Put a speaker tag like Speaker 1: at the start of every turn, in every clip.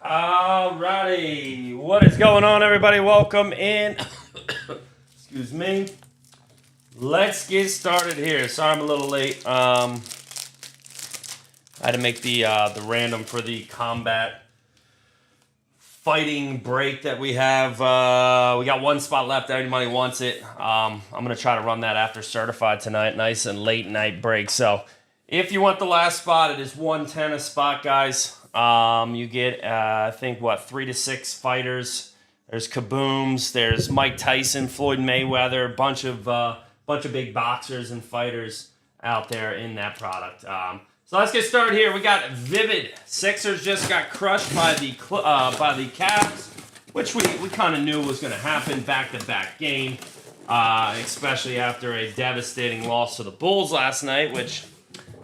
Speaker 1: Alrighty, what is going on, everybody? Welcome in. Excuse me. Let's get started here. Sorry I'm a little late. I had to make the random for the combat fighting break that we have. We got one spot left. Anybody wants it? I'm gonna try to run that after certified tonight. Nice and late night break. So if you want the last spot, it is 110 a spot, guys. You get, I think, 3 to 6 fighters. There's Kabooms. There's Mike Tyson, Floyd Mayweather, bunch of big boxers and fighters out there in that product. So let's get started here. We got Vivid. Sixers just got crushed by the Cavs, which we kind of knew was going to happen. Back-to-back game, especially after a devastating loss to the Bulls last night, which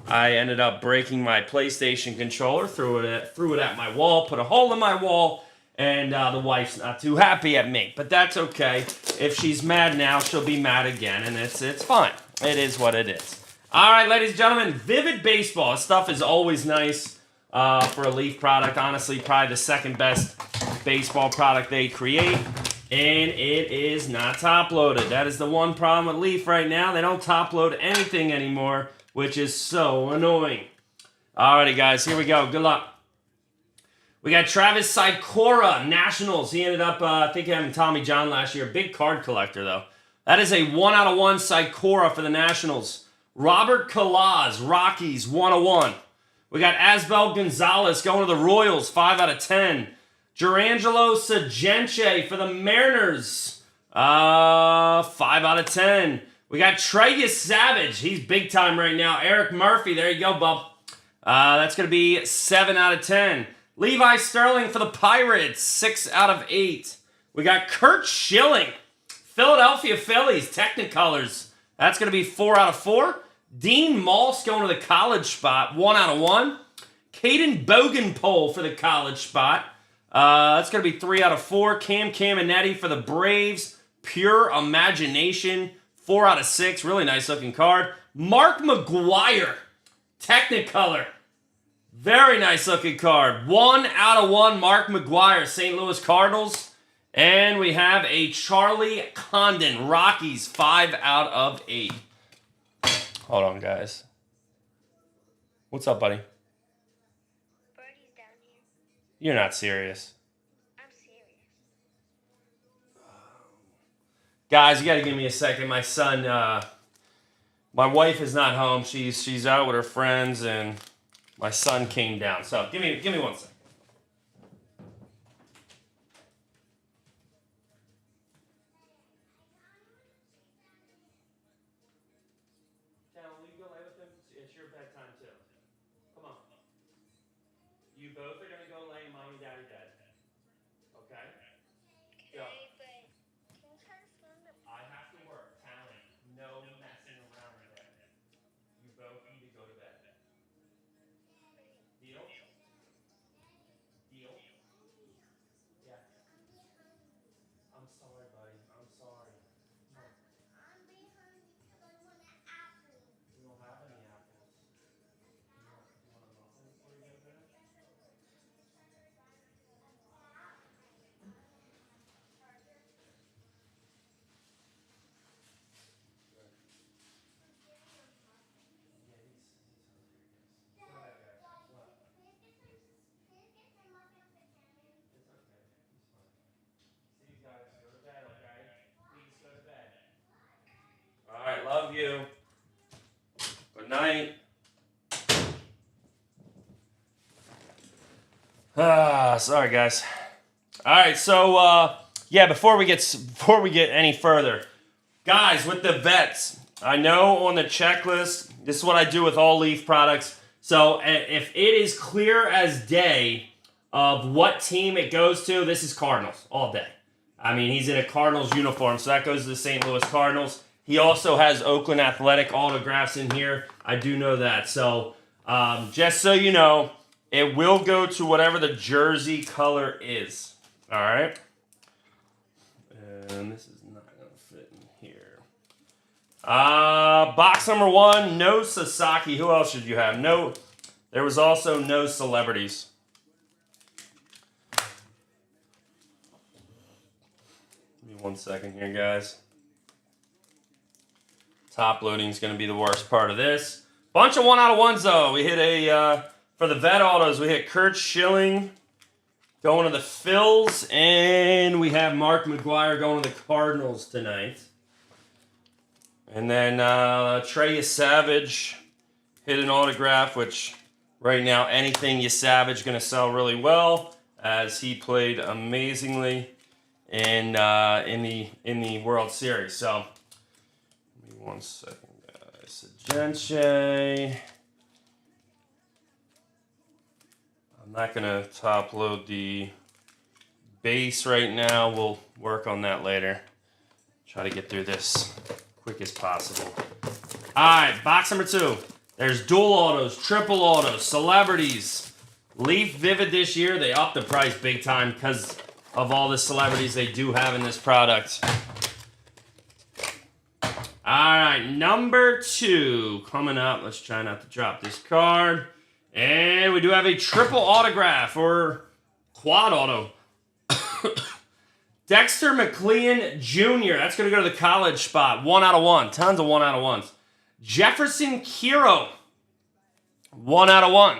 Speaker 1: I ended up breaking my PlayStation controller, threw it at my wall, put a hole in my wall, and the wife's not too happy at me. But that's okay. If she's mad now, she'll be mad again, and it's fine. It is what it is. All right, ladies and gentlemen, Vivid Baseball. This stuff is always nice for a Leaf product. Honestly, probably the second best baseball product they create, and it is not top-loaded. That is the one problem with Leaf right now. They don't top-load anything anymore, which is so annoying. Alrighty, guys, here we go. Good luck. We got Travis Sikora, Nationals. He ended up, I think, having Tommy John last year. Big card collector, though. That is a 1/1 Sikora for the Nationals. Robert Kalaz, Rockies, 1/1. We got Asbel Gonzalez going to the Royals, 5/10. Jurangelo Sagenche for the Mariners, 5/10. We got Trey Savage. He's big time right now. Eric Murphy. There you go, bub. That's going to be 7/10. Levi Sterling for the Pirates. 6/8. We got Kurt Schilling. Philadelphia Phillies. Technicolors. That's going to be 4/4. Dean Moss going to the college spot. 1/1. Caden Bogenpole for the college spot. That's going to be 3/4. Cam Caminetti for the Braves. Pure Imagination. 4/6, really nice looking card. Mark McGuire, Technicolor. Very nice looking card. 1/1, Mark McGuire, St. Louis Cardinals. And we have a Charlie Condon, Rockies, 5/8. Hold on, guys. What's up, buddy?
Speaker 2: Birdie's down here.
Speaker 1: You're not serious. Guys, you got to give me a second. My son, my wife is not home. She's out with her friends, and my son came down. So give me 1 second. Will you go lay with him? It's your bedtime too. Come on. You both are gonna go lay mommy, daddy, dead. Okay? Go. I have to work. Talent. No messing around there. You both need to go to bed. Deal? Deal? Yeah. I'm sorry, buddy. I'm sorry. No. We don't have any apples. You want a muffin before you go to bed? All right, love you. Good night. Sorry, guys. All right, so yeah, before we get any further, guys, with the bets, I know on the checklist, this is what I do with all Leaf products. So if it is clear as day of what team it goes to, this is Cardinals all day. I mean, he's in a Cardinals uniform, so that goes to the St. Louis Cardinals. He also has Oakland Athletic autographs in here. I do know that. So just so you know, it will go to whatever the jersey color is. All right? And this is not going to fit in here. Box number 1, no Sasaki. Who else should you have? No. There was also no celebrities. 1 second here, guys. Top loading is going to be the worst part of this. Bunch of 1 out of 1s, though. We hit for the vet autos, we hit Kurt Schilling going to the Phils, and we have Mark McGuire going to the Cardinals tonight. And then Trey Savage hit an autograph, which right now anything Savage going to sell really well, as he played amazingly in the World Series. So, give me 1 second, guys. Gentry. I'm not going to top load the base right now. We'll work on that later. Try to get through this quick as possible. All right, box number 2. There's dual autos, triple autos, celebrities. Leaf Vivid this year, they upped the price big time because of all the celebrities they do have in this product. All right, number 2 coming up. Let's try not to drop this card. And we do have a triple autograph or quad auto. Dexter McLean Jr. That's going to go to the college spot. 1 out of 1. Tons of 1 out of 1s. Jefferson Kiro. 1 out of 1.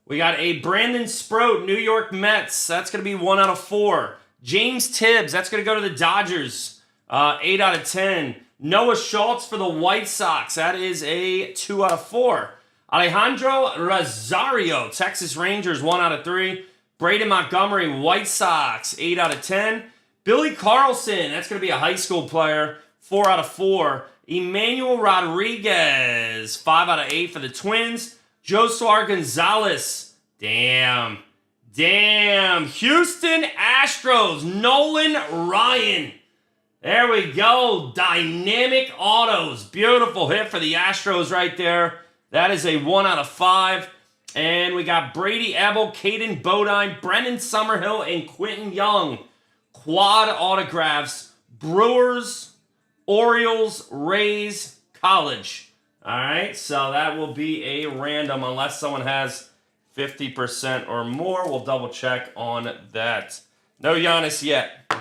Speaker 1: We got a Brandon Sproat, New York Mets. That's going to be 1 out of 4. James Tibbs. That's going to go to the Dodgers. 8 out of 10. Noah Schultz for the White Sox. That is a 2 out of 4. Alejandro Rosario, Texas Rangers, 1 out of 3. Braden Montgomery, White Sox, 8 out of 10. Billy Carlson, that's going to be a high school player, 4 out of 4. Emmanuel Rodriguez, 5 out of 8 for the Twins. Josuar Gonzalez, damn. Houston Astros, Nolan Ryan. There we go, dynamic autos. Beautiful hit for the Astros right there. That is a 1 out of 5. And we got Brady Ebel, Caden Bodine, Brennan Summerhill, and Quentin Young. Quad autographs. Brewers, Orioles, Rays, College. All right, so that will be a random unless someone has 50% or more. We'll double check on that. No Giannis yet.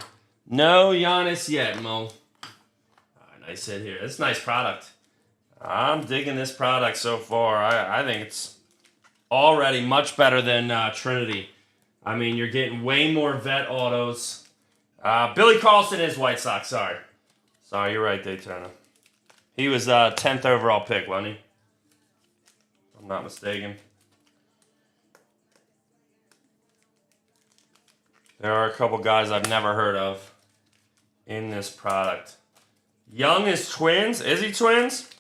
Speaker 1: No Giannis yet, Mo. All right, nice hit here. This is a nice product. I'm digging this product so far. I think it's already much better than Trinity. I mean, you're getting way more vet autos. Billy Carlson is White Sox. Sorry, you're right, Daytona. He was 10th overall pick, wasn't he? If I'm not mistaken. There are a couple guys I've never heard of in this product. Young is Twins. Is he Twins?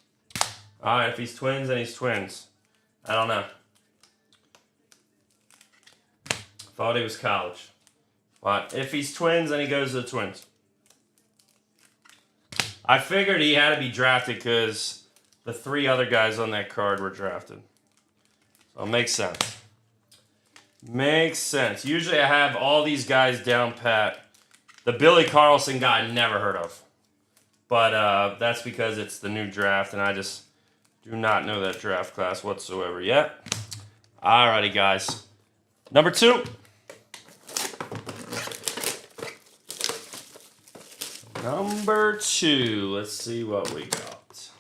Speaker 1: All right, if he's Twins, then he's Twins. I don't know. Thought he was college. But if he's Twins, then he goes to the Twins. I figured he had to be drafted because the 3 other guys on that card were drafted. So it makes sense. Makes sense. Usually I have all these guys down pat. The Billy Carlson guy I never heard of. But that's because it's the new draft, and I just do not know that draft class whatsoever yet. Alrighty, guys. Number 2. Number 2. Let's see what we got.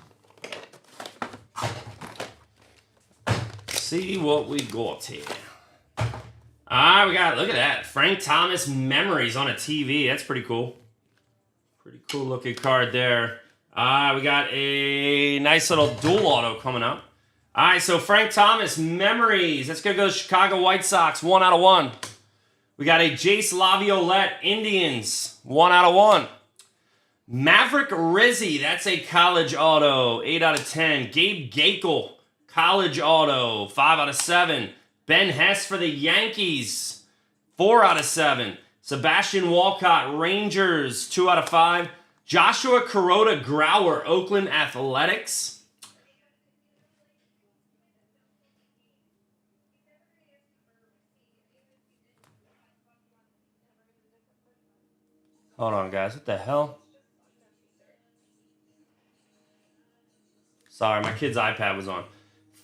Speaker 1: See what we got here. Alright, we got, look at that. Frank Thomas Memories on a TV. That's pretty cool. Pretty cool looking card there. We got a nice little dual auto coming up. All right, so Frank Thomas, Memories. That's going to go to Chicago White Sox, 1 out of 1. We got a Jace Laviolette, Indians, 1 out of 1. Maverick Rizzi, that's a college auto, 8 out of 10. Gabe Gakel, college auto, 5 out of 7. Ben Hess for the Yankees, 4 out of 7. Sebastian Walcott, Rangers, 2 out of 5. Joshua Kuroda Grauer, Oakland Athletics. Hold on, guys. What the hell? Sorry, my kid's iPad was on.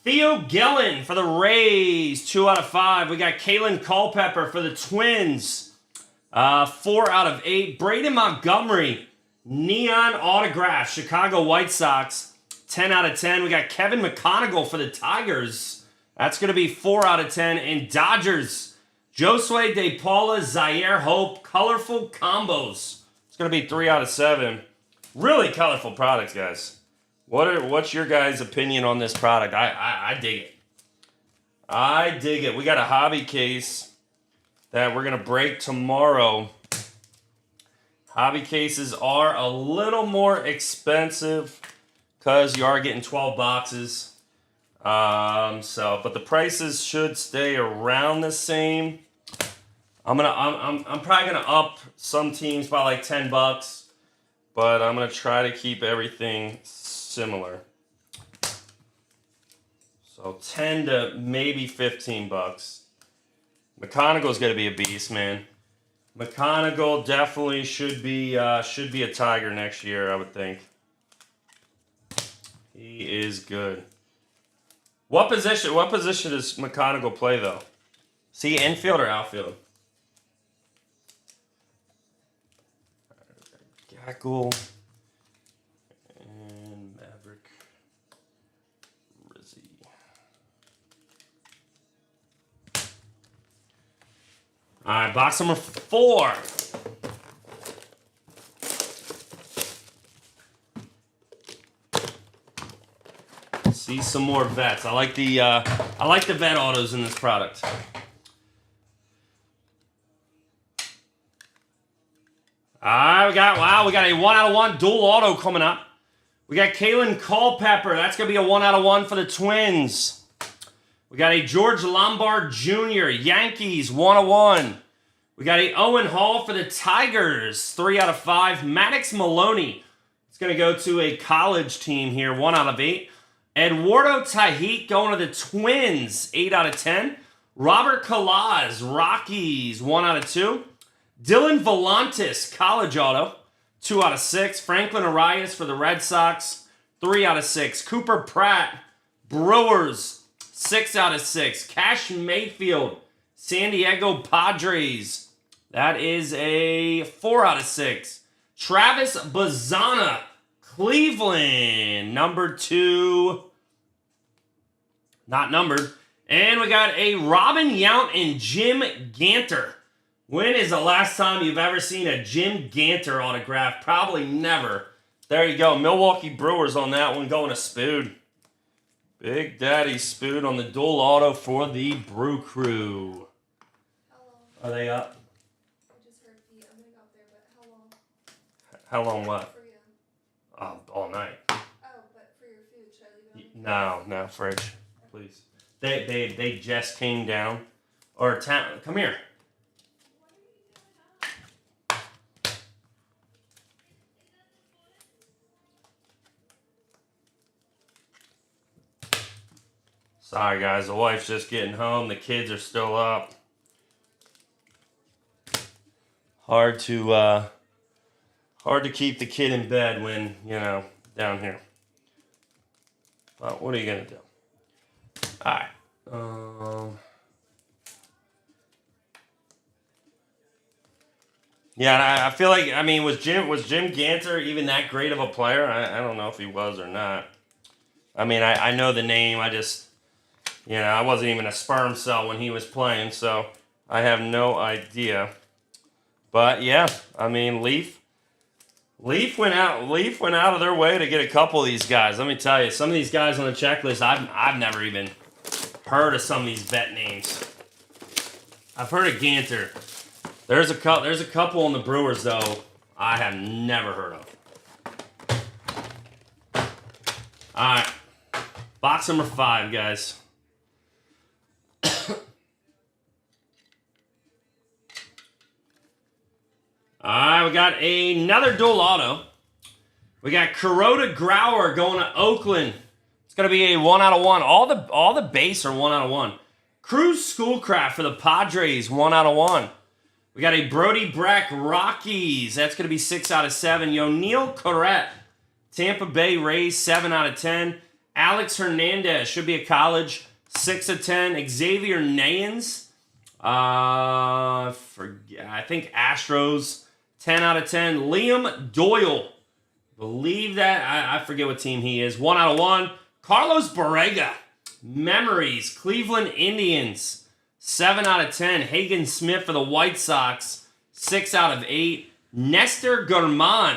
Speaker 1: Theo Gillen for the Rays, 2 out of 5. We got Kalen Culpepper for the Twins. 4 out of 8. Braden Montgomery, neon autograph, Chicago White Sox, 10 out of 10. We got Kevin McConaughey for the Tigers. That's going to be 4 out of 10. And Dodgers, Josue De Paula, Zaire Hope, colorful combos. It's going to be 3 out of 7. Really colorful products, guys. What's your guys' opinion on this product? I dig it. I dig it. We got a hobby case that we're going to break tomorrow. Hobby cases are a little more expensive because you are getting 12 boxes. But the prices should stay around the same. I'm probably gonna up some teams by like $10, but I'm gonna try to keep everything similar. So 10 to maybe $15. McConaughey's gonna be a beast, man. McConaughey definitely should be a Tiger next year, I would think. He is good. What position does McConaughey play though? Is he infield or outfield? Gackle and Maverick Rizzi. All right, box number 4. See some more vets. I like the vet autos in this product. We got a 1 out of 1 dual auto coming up. We got Kalen Culpepper. That's gonna be a 1 out of 1 for the Twins. We got a George Lombard Jr. Yankees 1 of 1. We got a Owen Hall for the Tigers 3 out of 5. Maddox Maloney. It's gonna go to a college team here 1 out of 8. Eduardo Tahit going to the Twins 8 out of 10. Robert Kalaz Rockies 1 out of 2. Dylan Volantis, college auto, 2 out of 6. Franklin Arias for the Red Sox, 3 out of 6. Cooper Pratt, Brewers, 6 out of 6. Cash Mayfield, San Diego Padres, that is a 4 out of 6. Travis Bazzana, Cleveland, number 2, not numbered. And we got a Robin Yount and Jim Ganter. When is the last time you've ever seen a Jim Ganter autograph? Probably never. There you go. Milwaukee Brewers on that one going to Spood. Big Daddy Spood on the dual auto for the Brew Crew.
Speaker 3: How long?
Speaker 1: Are they up?
Speaker 3: I just heard feet. I'm gonna go up there, but how long?
Speaker 1: How long what?
Speaker 3: For you.
Speaker 1: All night.
Speaker 3: Oh, but for your food, should I leave it on?
Speaker 1: No, fridge. Please. They just came down. Or come here. Sorry guys, the wife's just getting home. The kids are still up. Hard to keep the kid in bed when, down here. But what are you gonna do? Alright. Yeah, I feel like, was Jim Ganter even that great of a player? I don't know if he was or not. I know the name, I just, I wasn't even a sperm cell when he was playing, so I have no idea. But yeah, Leaf went out of their way to get a couple of these guys. Let me tell you, some of these guys on the checklist, I've never even heard of some of these vet names. I've heard of Ganter. There's a couple on the Brewers though I have never heard of. All right, box number 5, guys. All right, we got another dual auto. We got Kuroda Grauer going to Oakland. It's going to be a 1 out of 1. All the base are 1 out of 1. Cruz Schoolcraft for the Padres, 1 out of 1. We got a Brody Breck Rockies. That's going to be 6 out of 7. Yonil Corrette, Tampa Bay Rays, 7 out of 10. Alex Hernandez, should be a college, 6 of 10. Xavier Nayans, I think Astros, 10 out of 10. Liam Doyle. Believe that. I forget what team he is. 1 out of 1. Carlos Borrega. Memories. Cleveland Indians. 7 out of 10. Hagen Smith for the White Sox. 6 out of 8. Nestor German.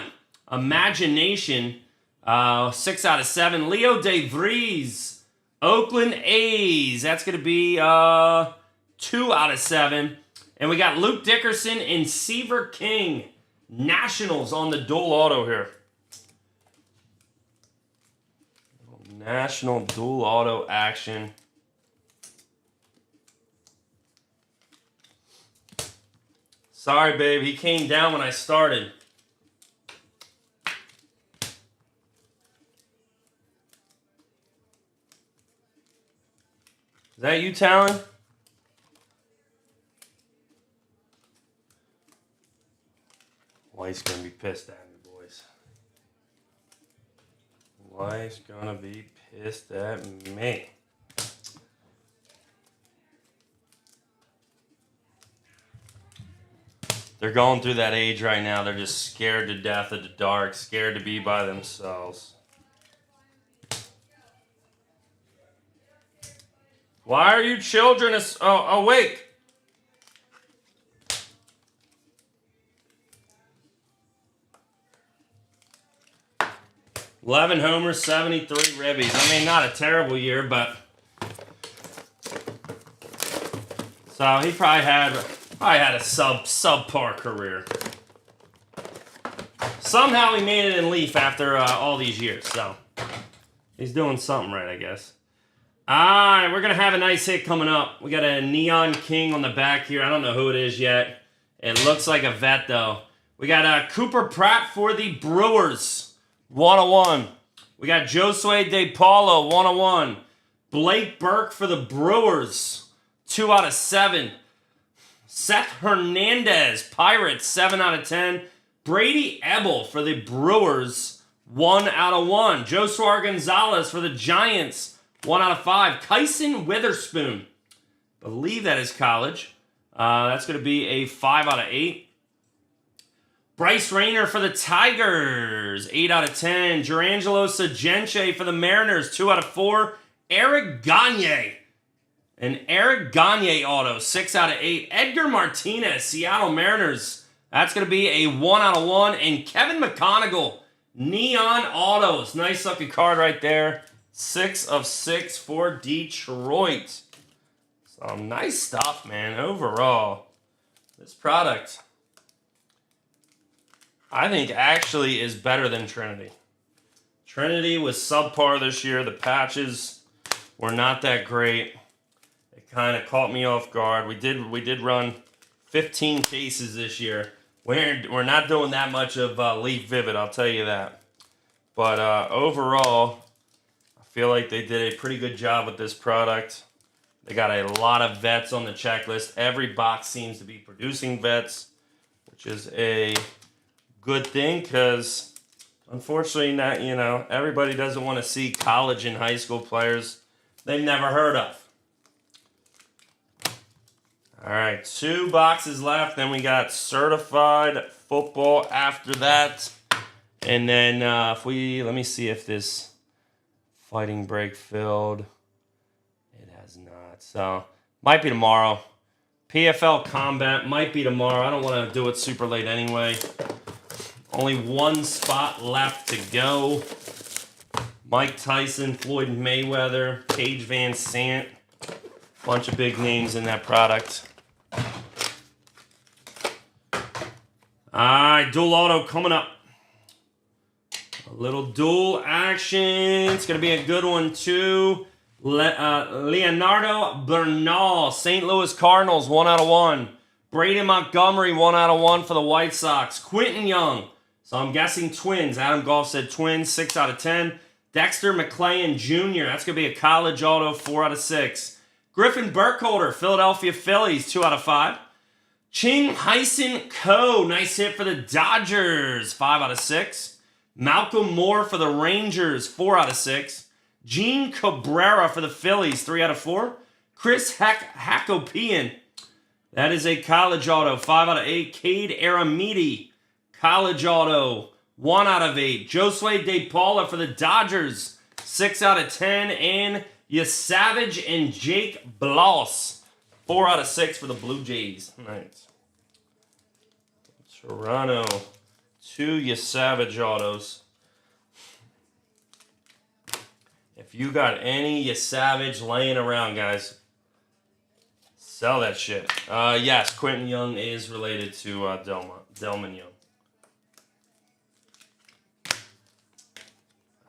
Speaker 1: Imagination. 6 out of 7. Leo De Vries. Oakland A's. That's going to be 2 out of 7. And we got Luke Dickerson and Seaver King. Nationals on the dual auto here. National dual auto action. Sorry, babe. He came down when I started. Is that you, Talon? Wife's gonna be pissed at me, boys. Wife's gonna be pissed at me. They're going through that age right now. They're just scared to death of the dark, scared to be by themselves. Why are you children awake? $11 homers, 73 ribbies. I mean, not a terrible year, but so he probably had a subpar career. Somehow he made it in Leaf after all these years, so he's doing something right, I guess. All right, we're going to have a nice hit coming up. We got a Neon King on the back here. I don't know who it is yet. It looks like a vet, though. We got Cooper Pratt for the Brewers, 101. We got Josue De Paulo, 101. Blake Burke for the Brewers, 2 out of 7. Seth Hernandez, Pirates, 7 out of 10. Brady Ebel for the Brewers, 1 out of 1. Josuar Gonzalez for the Giants, 1 out of 5. Kyson Witherspoon. Believe that is college. That's going to be a 5 out of 8. Bryce Rayner for the Tigers, 8 out of 10. Jurangelo Sagenche for the Mariners, 2 out of 4. Eric Gagne. An Eric Gagne auto, 6 out of 8. Edgar Martinez, Seattle Mariners. That's going to be a 1 out of 1. And Kevin McConaughey, Neon Autos. Nice looking card right there. 6 of 6 for Detroit. So nice stuff, man. Overall, this product, I think, actually is better than Trinity. Trinity was subpar this year. The patches were not that great. It kind of caught me off guard. We did run 15 cases this year. We're not doing that much of Leaf Vivid, I'll tell you that. But overall, I feel like they did a pretty good job with this product. They got a lot of vets on the checklist. Every box seems to be producing vets, which is a good thing because unfortunately, not everybody doesn't want to see college and high school players they've never heard of. All right, 2 boxes left. Then we got certified football after that. And then let me see if this fighting break filled. It has not. So, might be tomorrow. PFL Combat might be tomorrow. I don't want to do it super late anyway. Only 1 spot left to go. Mike Tyson, Floyd Mayweather, Paige Van Sant. Bunch of big names in that product. Alright, dual auto coming up. A little dual action. It's going to be a good one, too. Leonardo Bernal, St. Louis Cardinals, 1 out of 1. Braden Montgomery, 1 out of 1 for the White Sox. Quentin Young. So I'm guessing Twins. Adam Goff said Twins, 6 out of 10. Dexter McClain Jr. That's going to be a college auto, 4 out of 6. Griffin Burkholder, Philadelphia Phillies, 2 out of 5. Ching Hyson Ko, nice hit for the Dodgers, 5 out of 6. Malcolm Moore for the Rangers, 4 out of 6. Gene Cabrera for the Phillies, 3 out of 4. Chris Hakopian That is a college auto. 5 out of 8. Cade Aramidi. College auto. 1 out of 8. Josue De Paula for the Dodgers. 6 out of 10. And Savage and Jake Bloss. 4 out of 6 for the Blue Jays. Nice. Toronto. 2 Savage autos. If you got any Savage laying around, guys, sell that shit. Yes, Quentin Young is related to Delman Young.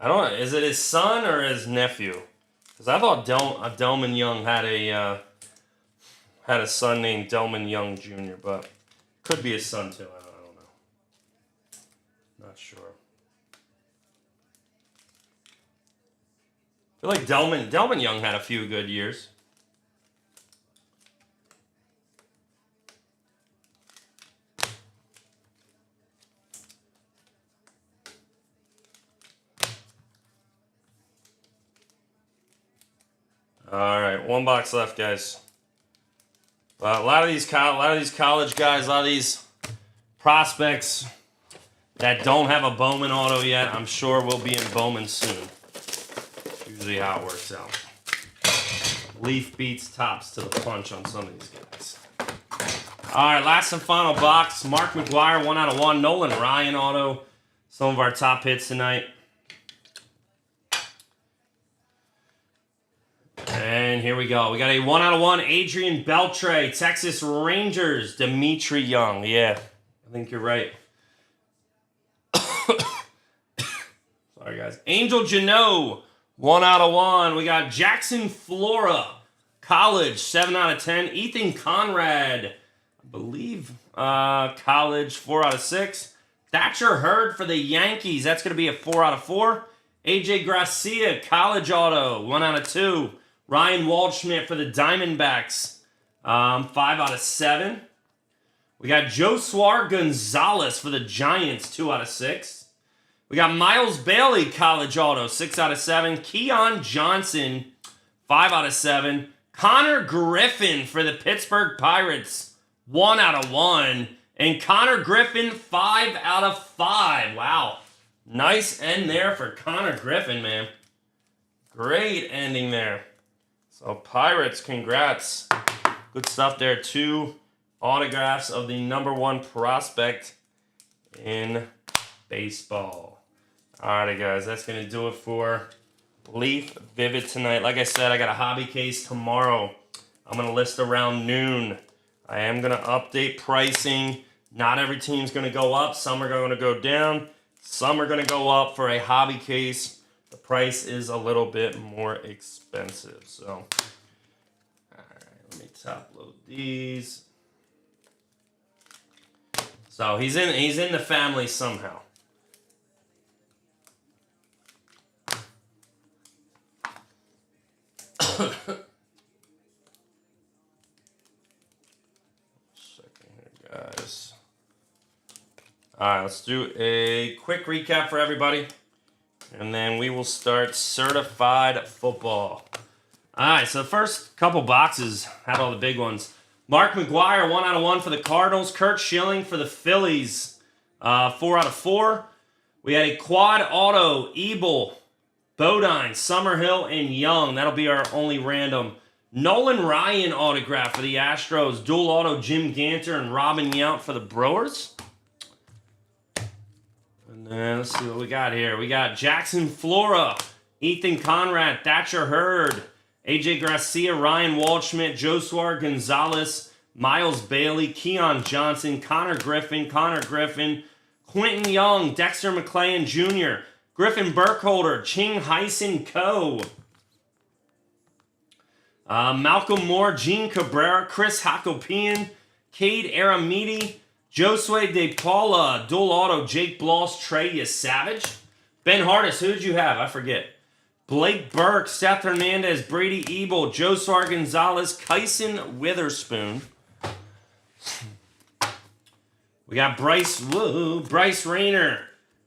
Speaker 1: I don't know. Is it his son or his nephew? Because I thought Delman Young had a son named Delman Young Jr., but could be his son too. I don't know. Not sure. I feel like Delman Young had a few good years. All right, 1 box left, guys. A lot of these college guys, a lot of these prospects that don't have a Bowman auto yet, I'm sure will be in Bowman soon. Usually how it works out. Leaf beats Tops to the punch on some of these guys. All right, last and final box. Mark McGwire, 1 out of 1. Nolan Ryan auto. Some of our top hits tonight. And here we go. We got a 1 out of 1. Adrian Beltre, Texas Rangers. Dimitri Young. Yeah, I think you're right. Sorry, guys. Angel Geno, 1 out of 1. We got Jackson Flora, college, 7 out of 10. Ethan Conrad, I believe, college, 4 out of 6. Thatcher Hurd for the Yankees. That's going to be a 4 out of 4. AJ Gracia, college auto, 1 out of 2. Ryan Waldschmidt for the Diamondbacks, 5 out of 7. We got Josuar Gonzalez for the Giants, 2 out of 6. We got Miles Bailey, college auto, 6 out of 7. Keon Johnson, 5 out of 7. Connor Griffin for the Pittsburgh Pirates, 1 out of 1. And Connor Griffin, 5 out of 5. Wow. Nice end there for Connor Griffin, man. Great ending there. So Pirates, congrats. Good stuff there. 2 autographs of the #1 prospect in baseball. Alrighty, guys. That's going to do it for Leaf Vivid tonight. Like I said, I got a hobby case tomorrow. I'm going to list around noon. I am going to update pricing. Not every team's going to go up. Some are going to go down. Some are going to go up for a hobby case. The price is a little bit more expensive. So, all right, let me top load these. So he's in the family somehow. Second here, guys. All right, let's do a quick recap for everybody. And then we will start certified football. All right, so the first couple boxes had all the big ones. Mark McGwire, 1 out of 1 for the Cardinals. Kurt Schilling for the Phillies, 4 out of 4. We had a quad auto, Ebel, Bodine, Summerhill, and Young. That'll be our only random. Nolan Ryan autograph for the Astros. Dual auto, Jim Ganter and Robin Yount for the Brewers. And let's see what we got here. We got Jackson Flora, Ethan Conrad, Thatcher Hurd, AJ Gracia, Ryan Waldschmidt, Josuar Gonzalez, Miles Bailey, Keon Johnson, Connor Griffin, Quentin Young, Dexter McClain Jr., Griffin Burkholder, Ching Hyson Ko, Malcolm Moore, Gene Cabrera, Chris Hakopian, Cade Aramidi, Josue De Paula, dual auto, Jake Bloss, Trey Savage. Ben Hardis, who did you have? I forget. Blake Burke, Seth Hernandez, Brady Ebel, Josuar Gonzalez, Kyson Witherspoon. We got Bryce Rayner,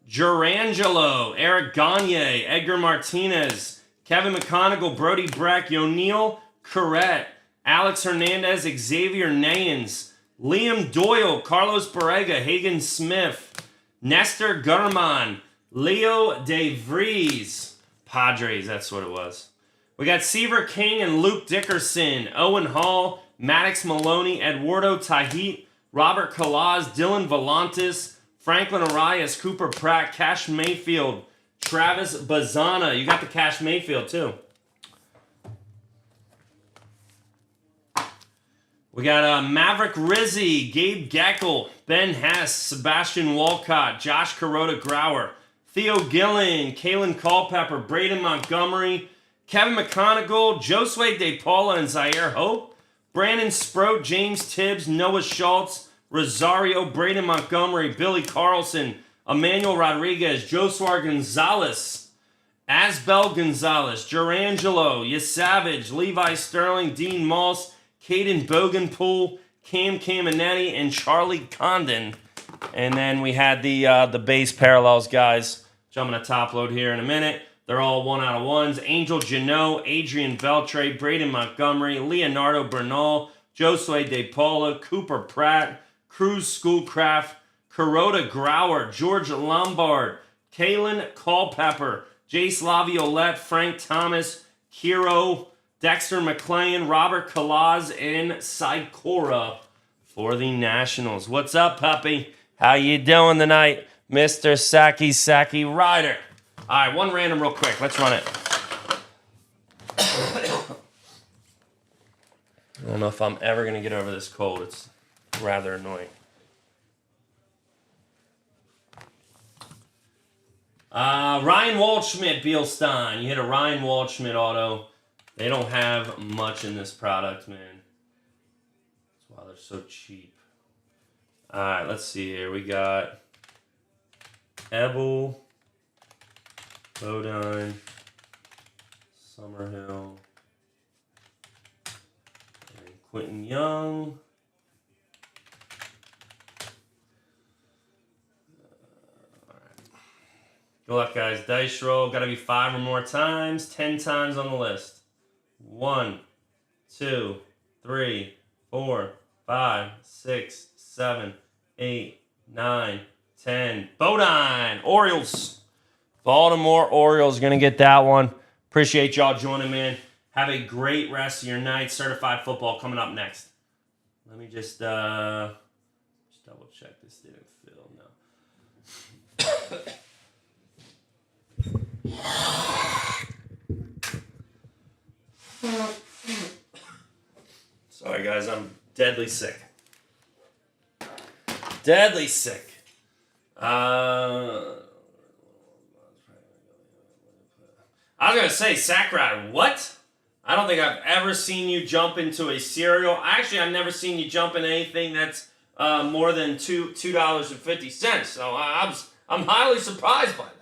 Speaker 1: Jurangelo, Eric Gagne, Edgar Martinez, Kevin McConaughey, Brody Breck, Yonil Corrette, Alex Hernandez, Xavier Nayens, Liam Doyle, Carlos Borrega, Hagen Smith, Nestor Gurman, Leo De Vries, Padres, that's what it was. We got Seaver King and Luke Dickerson, Owen Hall, Maddox Maloney, Eduardo Tahit, Robert Kalaz, Dylan Volantis, Franklin Arias, Cooper Pratt, Cash Mayfield, Travis Bazana. You got the Cash Mayfield too. We got Maverick Rizzi, Gabe Geckel, Ben Hess, Sebastian Walcott, Josh Kuroda Grauer, Theo Gillen, Kalen Culpepper, Braden Montgomery, Kevin McConaughey, Josue De Paula and Zaire Hope, Brandon Sproat, James Tibbs, Noah Schultz, Rosario, Braden Montgomery, Billy Carlson, Emmanuel Rodriguez, Josuar Gonzalez, Asbel Gonzalez, Durangelo, Yasavage, Levi Sterling, Dean Moss, Caden Bogenpool, Cam Caminetti, and Charlie Condon. And then we had the base parallels guys. Which I'm going to top load here in a minute. They're all 1 out of 1s. Angel Janot, Adrian Beltre, Braden Montgomery, Leonardo Bernal, Josue De Paula, Cooper Pratt, Cruz Schoolcraft, Kuroda Grauer, George Lombard, Kalen Culpepper, Jace Laviolette, Frank Thomas, Kiro, Dexter McClain, Robert Kalaz, and Sikora for the Nationals. What's up, puppy? How you doing tonight, Mr. Saki Ryder? All right, one random real quick. Let's run it. I don't know if I'm ever going to get over this cold. It's rather annoying. Ryan Waldschmidt, Beilstein. You hit a Ryan Waldschmidt auto. They don't have much in this product, man. That's why they're so cheap. All right, let's see here. We got Ebel, Bodine, Summerhill, and Quentin Young. Good luck, guys. Dice roll. Got to be 5 or more times. 10 times on the list. 1, 2, 3, 4, 5, 6, 7, 8, 9, 10. Bodine. Orioles. Baltimore Orioles going to get that one. Appreciate y'all joining, man. Have a great rest of your night. Certified football coming up next. Let me just double check this didn't fill. No. Sorry, guys. I'm deadly sick. Deadly sick. I was going to say, Sack Rider, what? I don't think I've ever seen you jump into a cereal. Actually, I've never seen you jump into anything that's more than $2.50. So I'm highly surprised by that.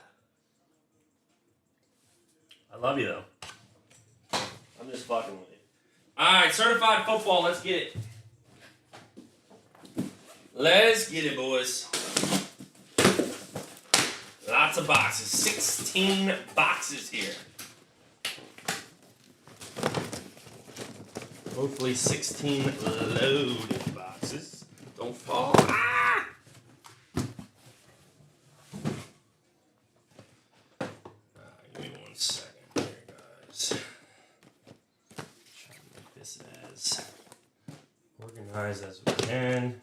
Speaker 1: I love you, though. I'm just fucking with you. All right, certified football. Let's get it. Let's get it, boys. Lots of boxes. 16 boxes here. Hopefully 16 loaded boxes. Don't fall. Ah! Give me 1 second here, guys. Try to make this as organized as we can.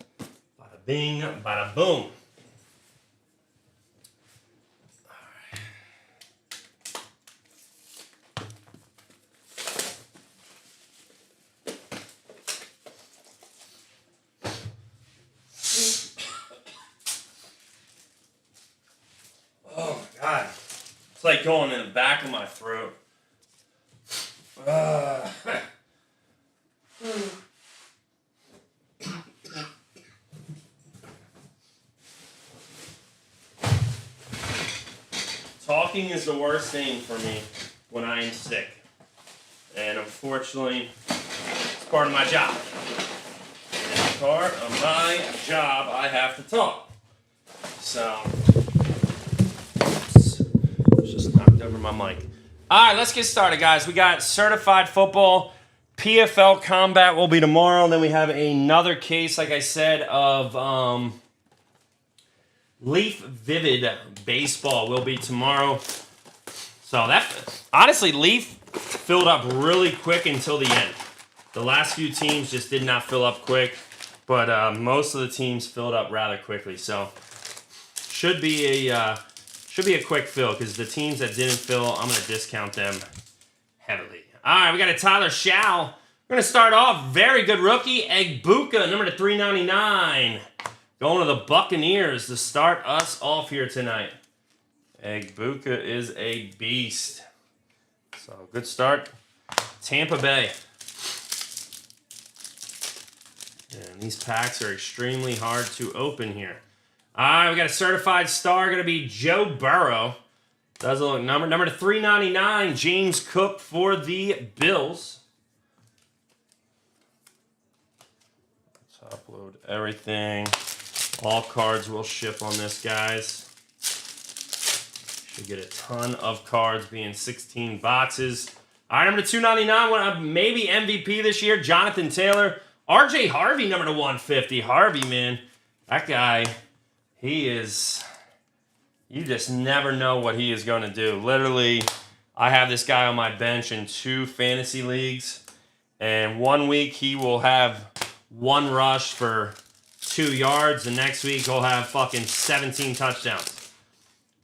Speaker 1: Bada bing, bada boom. It's like going in the back of my throat. Talking is the worst thing for me when I am sick. And unfortunately, it's part of my job. It's part of my job. I have to talk. So... just knocked over my mic. All right, let's get started, guys. We got certified football PFL Combat will be tomorrow. And then we have another case, like I said, of Leaf Vivid Baseball will be tomorrow. So that, honestly, Leaf filled up really quick until the end. The last few teams just did not fill up quick, but most of the teams filled up rather quickly. So should be a quick fill because the teams that didn't fill, I'm going to discount them heavily. All right, we got a Tyler Schau. We're going to start off very good rookie, Egbuka, number to 399. Going to the Buccaneers to start us off here tonight. Egbuka is a beast. So good start. Tampa Bay. And these packs are extremely hard to open here. All right, we got a certified star. Going to be Joe Burrow. Doesn't look number to 399. James Cook for the Bills. Let's upload everything. All cards will ship on this, guys. Should get a ton of cards, being 16 boxes. All right, number to 299. Maybe MVP this year. Jonathan Taylor. RJ Harvey, number to 150. Harvey, man, that guy, he is. You just never know what he is going to do. Literally, I have this guy on my bench in 2 fantasy leagues. And 1 week, he will have 1 rush for 2 yards. The next week, he'll have fucking 17 touchdowns.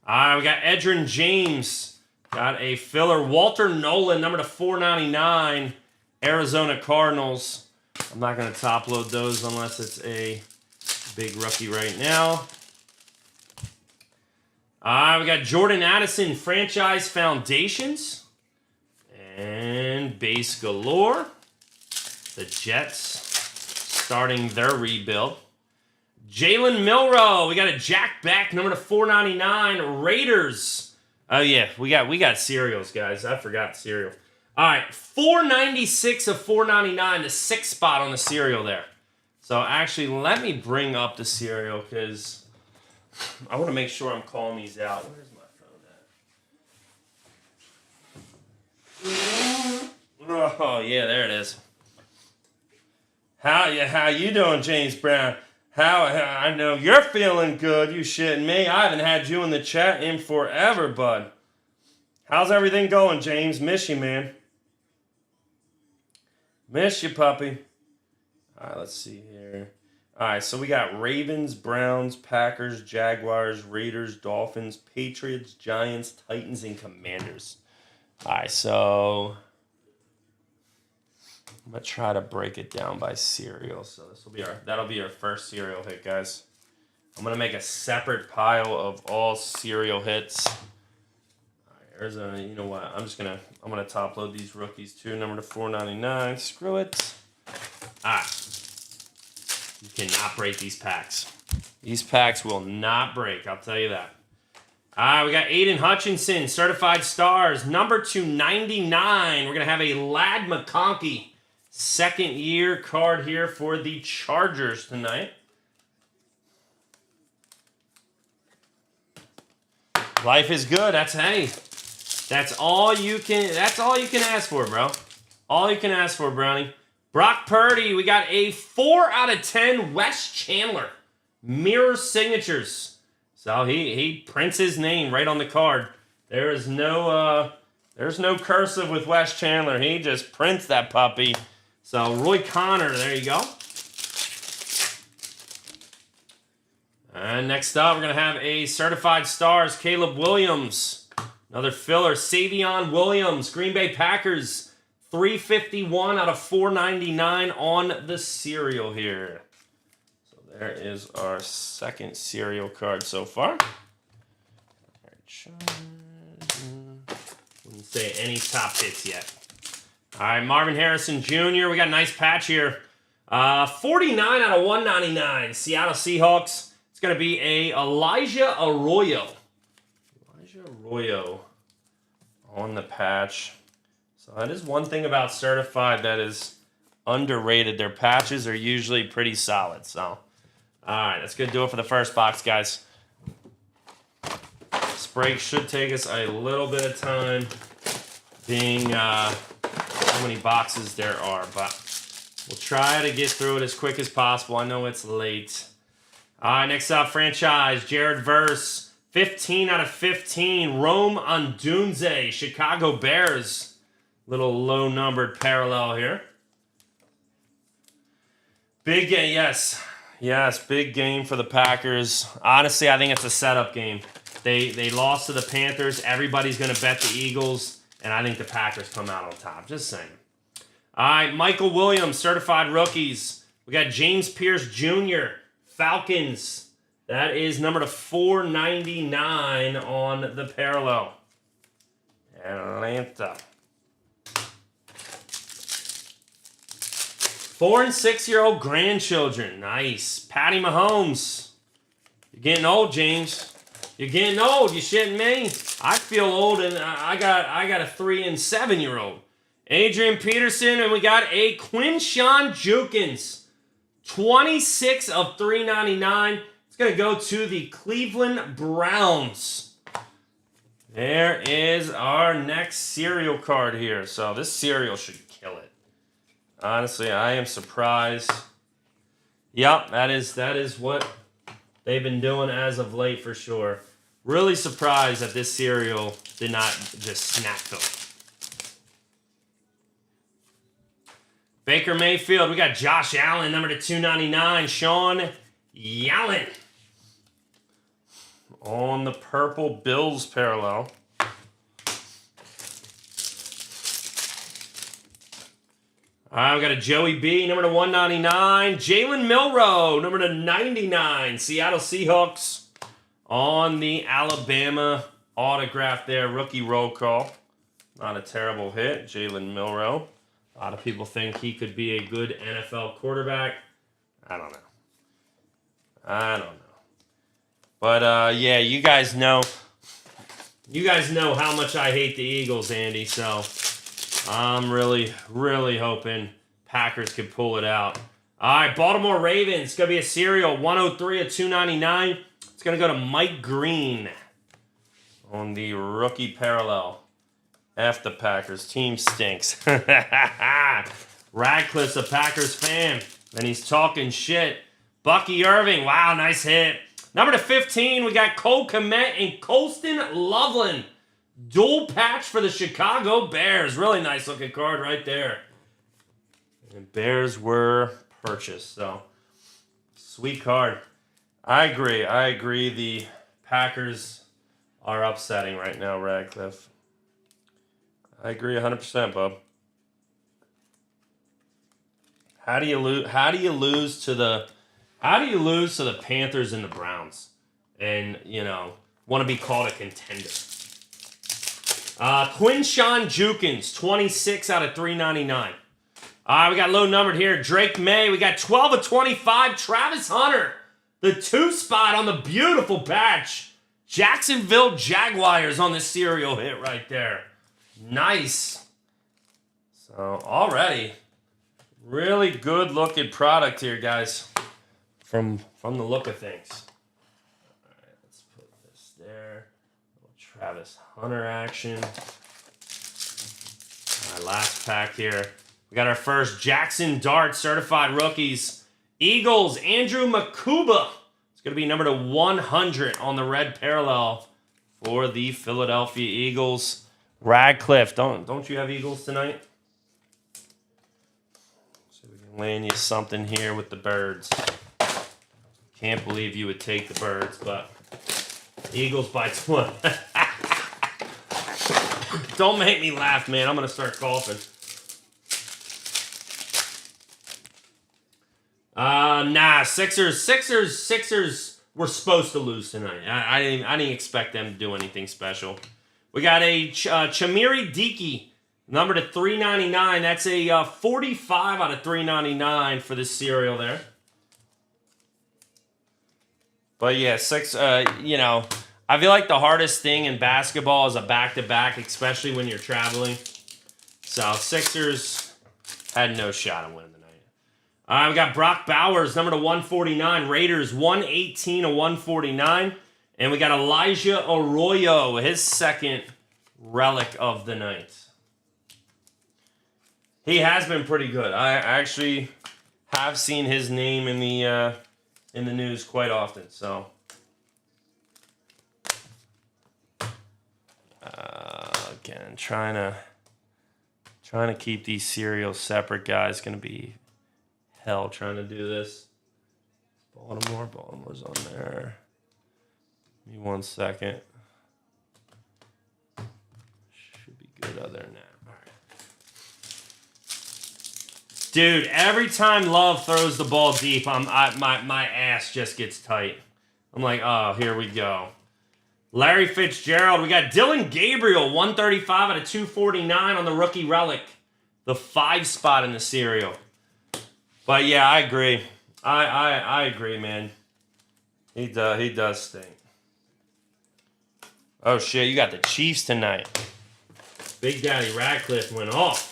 Speaker 1: All right, we got Edgerrin James. Got a filler. Walter Nolan, number to 499. Arizona Cardinals. I'm not going to top load those unless it's a big rookie right now. We got Jordan Addison, Franchise Foundations. And Base Galore. The Jets starting their rebuild. Jalen Milroe. We got a Jack Beck, number to 499. Raiders. Oh, yeah. We got cereals, guys. I forgot cereal. All right. 496 of 499. The 6th spot on the cereal there. So, actually, let me bring up the cereal because I want to make sure I'm calling these out. Where's my phone at? Oh, yeah, there it is. How you doing, James Brown? How I know you're feeling good. You shitting me? I haven't had you in the chat in forever, bud. How's everything going, James? Miss you, man. Miss you, puppy. All right, let's see here. All right, so we got Ravens, Browns, Packers, Jaguars, Raiders, Dolphins, Patriots, Giants, Titans, and Commanders. All right, so I'm gonna try to break it down by cereal. So that'll be our first cereal hit, guys. I'm gonna make a separate pile of all cereal hits. All right, Arizona. You know what? I'm gonna top load these rookies too. Number to 499. Screw it. All right. You cannot break these packs. These packs will not break, I'll tell you that. All right, we got Aiden Hutchinson, Certified Stars, number 299. We're going to have a Lad McConkey, 2nd year card here for the Chargers tonight. Life is good. That's all you can ask for, bro. All you can ask for, Brownie. Brock Purdy, we got a 4 out of 10 Wes Chandler. Mirror signatures. So he prints his name right on the card. There's no cursive with Wes Chandler. He just prints that puppy. So Roy Connor, there you go. And next up, we're going to have a Certified Stars, Caleb Williams. Another filler, Savion Williams, Green Bay Packers. 351 out of 499 on the cereal here. So there is our 2nd cereal card so far. All right, wouldn't say any top hits yet. All right, Marvin Harrison Jr. We got a nice patch here. 49 out of 199. Seattle Seahawks. It's going to be a Elijah Arroyo. Elijah Arroyo on the patch. So that is one thing about Certified that is underrated. Their patches are usually pretty solid. So, all right, that's going to do it for the first box, guys. This break should take us a little bit of time, being how many boxes there are, but we'll try to get through it as quick as possible. I know it's late. All right, next up, franchise, Jared Verse, 15 out of 15, Rome Odunze, Chicago Bears. Little low-numbered parallel here. Big game, yes. Yes, big game for the Packers. Honestly, I think it's a setup game. They lost to the Panthers. Everybody's going to bet the Eagles, and I think the Packers come out on top. Just saying. All right, Michael Williams, certified rookies. We got James Pierce Jr., Falcons. That is number to 499 on the parallel. Atlanta. 4- and 6-year-old grandchildren. Nice. Patty Mahomes. You're getting old, James. You're getting old. You shitting me? I feel old, and I got a 3- and 7-year-old. Adrian Peterson, and we got a Quinshawn Jukins. 26 of 399. It's going to go to the Cleveland Browns. There is our next serial card here. So this serial should kill it. Honestly, I am surprised. Yep, that is what they've been doing as of late for sure. Really surprised that this serial did not just snap them. Baker Mayfield, we got Josh Allen, number to 299, Sean Yallen. On the purple Bills parallel. All right, we got a Joey B, number to 199. Jalen Milroe, number to 99. Seattle Seahawks on the Alabama autograph there. Rookie roll call. Not a terrible hit. Jalen Milroe. A lot of people think he could be a good NFL quarterback. I don't know. But, yeah, you guys know how much I hate the Eagles, Andy, so I'm really, really hoping Packers can pull it out. All right, Baltimore Ravens. It's going to be a serial, 103 of 299. It's going to go to Mike Green on the rookie parallel. F the Packers. Team stinks. Radcliffe's a Packers fan, and he's talking shit. Bucky Irving. Wow, nice hit. Number to 15, we got Cole Kmet and Colston Loveland. Dual patch for the Chicago Bears. Really nice looking card right there. And Bears were purchased, so sweet card. I agree. The Packers are upsetting right now, Radcliffe. I agree 100%, bub. How do you lose to the Panthers and the Browns and, want to be called a contender? Quinshawn Jukins, 26 out of 399. All right, we got low numbered here. Drake May. We got 12 of 25. Travis Hunter, the 2 spot on the beautiful patch. Jacksonville Jaguars on the serial hit right there. Nice. So already, really good looking product here, guys. From the look of things. All right, let's put this there. Little Travis Hunter action. All right, last pack here. We got our first Jackson Dart certified rookies. Eagles, Andrew Makuba. It's going to be number to 100 on the red parallel for the Philadelphia Eagles. Radcliffe, don't you have Eagles tonight? So we can land you something here with the birds. Can't believe you would take the birds, but Eagles by 20. Don't make me laugh, man. I'm going to start coughing. Nah, Sixers were supposed to lose tonight. I didn't expect them to do anything special. We got a Chamiri Diki, number to 399. That's a 45 out of 399 for this serial there. But yeah, I feel like the hardest thing in basketball is a back-to-back, especially when you're traveling. So Sixers had no shot at winning tonight. All right, we got Brock Bowers, number to 149. Raiders, 118 of 149. And we got Elijah Arroyo, his second relic of the night. He has been pretty good. I actually have seen his name in the news quite often. So, again, trying to keep these serials separate, guys. Going to be hell trying to do this. Baltimore's on there. Give me 1 second. Should be good other than that. All right. Dude, every time Love throws the ball deep, my ass just gets tight. I'm like, oh, here we go. Larry Fitzgerald. We got Dylan Gabriel, 135 out of 249 on the rookie relic. The 5 spot in the serial. But yeah, I agree. I agree, man. He does stink. Oh shit, you got the Chiefs tonight. Big Daddy Radcliffe went off.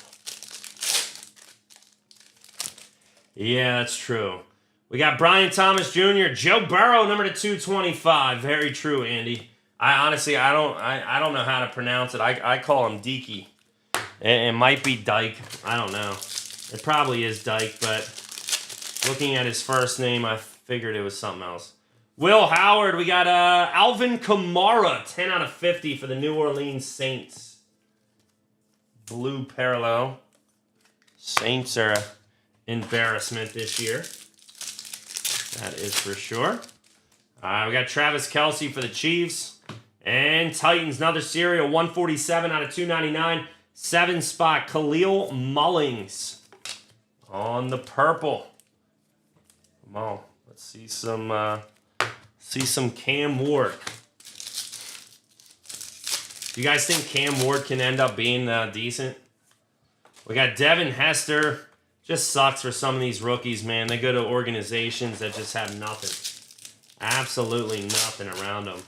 Speaker 1: Yeah, that's true. We got Brian Thomas Jr., Joe Burrow, number to 225. Very true, Andy. I honestly, I don't know how to pronounce it. I call him Deaky. It might be Dyke. I don't know. It probably is Dyke, but looking at his first name, I figured it was something else. Will Howard, we got Alvin Kamara, 10 out of 50 for the New Orleans Saints. Blue parallel. Saints are an embarrassment this year. That is for sure. We got Travis Kelce for the Chiefs. And Titans, another serial, 147 out of 299. 7 spot, Khalil Mullings on the purple. Come on, let's see some Cam Ward. Do you guys think Cam Ward can end up being decent? We got Devin Hester. Just sucks for some of these rookies, man. They go to organizations that just have nothing. Absolutely nothing around them.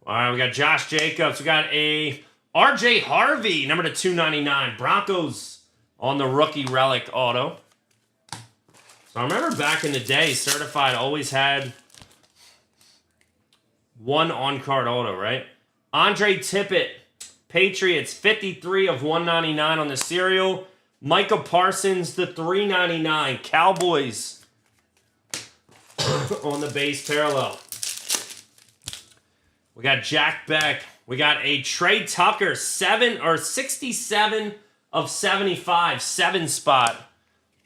Speaker 1: All right, we got Josh Jacobs. We got a RJ Harvey, number to 299. Broncos on the rookie relic auto. So I remember back in the day, Certified always had one on-card auto, right? Andre Tippett, Patriots, 53 of 199 on the serial. Micah Parsons, the 399. Cowboys on the base parallel. We got Jack Beck. We got a Trey Tucker, 67 of 75, 7 spot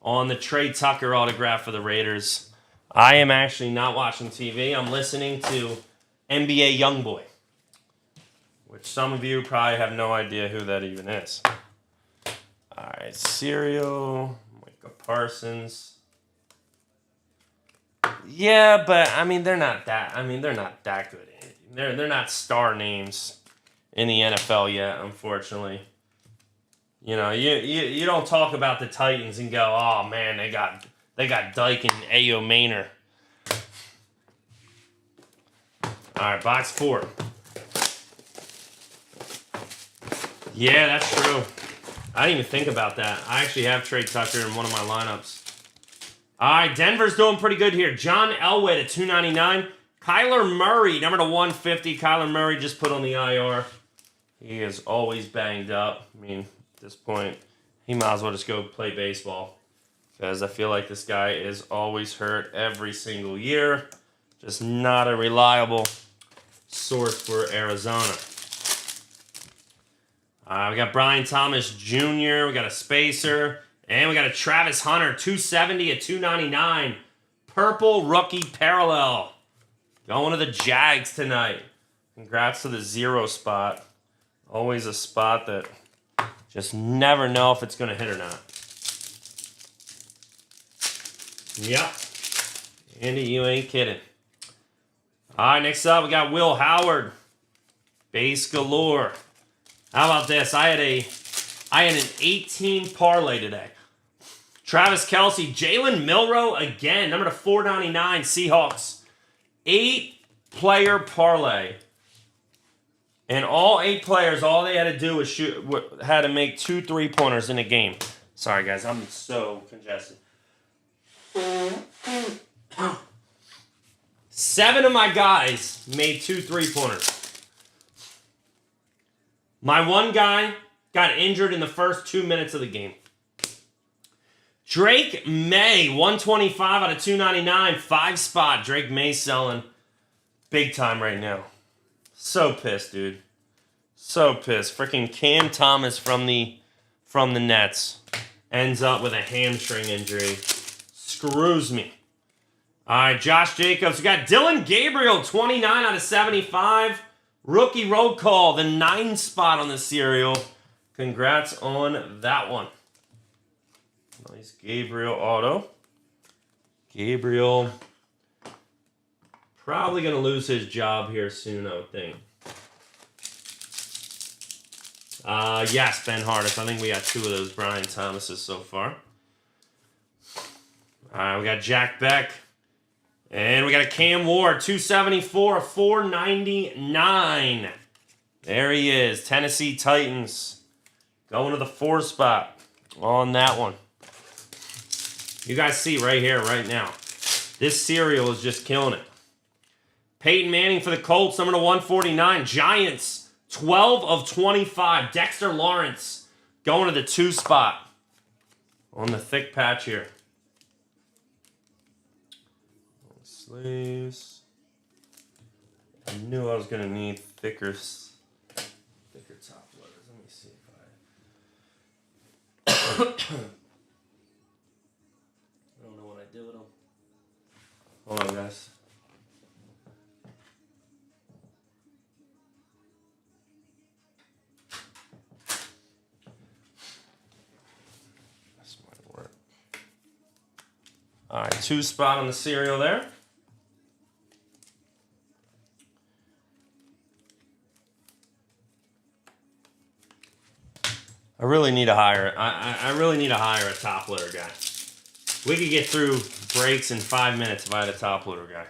Speaker 1: on the Trey Tucker autograph for the Raiders. I am actually not watching TV. I'm listening to NBA Youngboy, which some of you probably have no idea who that even is. All right, Serial, Micah Parsons. Yeah, but I mean they're not that good. They're not star names in the NFL yet, unfortunately. You know, you don't talk about the Titans and go, oh man, they got Dyke and Ayo Maynor. All right, box 4. Yeah, that's true. I didn't even think about that. I actually have Trey Tucker in one of my lineups. All right, Denver's doing pretty good here. John Elway at 299. Kyler Murray, number to 150. Kyler Murray just put on the IR. He is always banged up. I mean, at this point, he might as well just go play baseball. Because I feel like this guy is always hurt every single year. Just not a reliable source for Arizona. We got Brian Thomas Jr. We got a Spacer. And we got a Travis Hunter, 270 at 299. Purple rookie parallel. Going to the Jags tonight. Congrats to the 0 spot. Always a spot that just never know if it's going to hit or not. Yep. Andy, you ain't kidding. All right, next up, we got Will Howard. Base galore. How about this? I had an 18 parlay today. Travis Kelce, Jalen Milroe again, number to 499, Seahawks. 8-player parlay. And all 8 players, all they had to do was had to make 2 3-pointers in a game. Sorry, guys, I'm so congested. 7 of my guys made 2 3-pointers. My one guy got injured in the first 2 minutes of the game. Drake May, 125 out of 299. 5-spot. Drake May selling big time right now. So pissed, dude. So pissed. Freaking Cam Thomas from the Nets ends up with a hamstring injury. Screws me. All right, Josh Jacobs. We got Dylan Gabriel, 29 out of 75. Rookie roll call, the 9-spot on the serial. Congrats on that one. Nice Gabriel auto. Gabriel probably going to lose his job here soon, I would think. Yes, Ben Hardis. I think we got 2 of those Brian Thomases so far. All right, we got Jack Beck. And we got a Cam Ward, 274, 499. There he is, Tennessee Titans. Going to the 4-spot on that one. You guys see right here, right now. This serial is just killing it. Peyton Manning for the Colts, number 149. Giants, 12 of 25. Dexter Lawrence going to the 2-spot on the thick patch here. Sleeves. I knew I was going to need thicker top loaders. Let me see if I don't know what I did with them. Hold on, guys. This might work. All right, 2-spot on the serial there. I really need to hire. I really need to hire a top loader guy. We could get through breaks in 5 minutes if I had a top loader guy.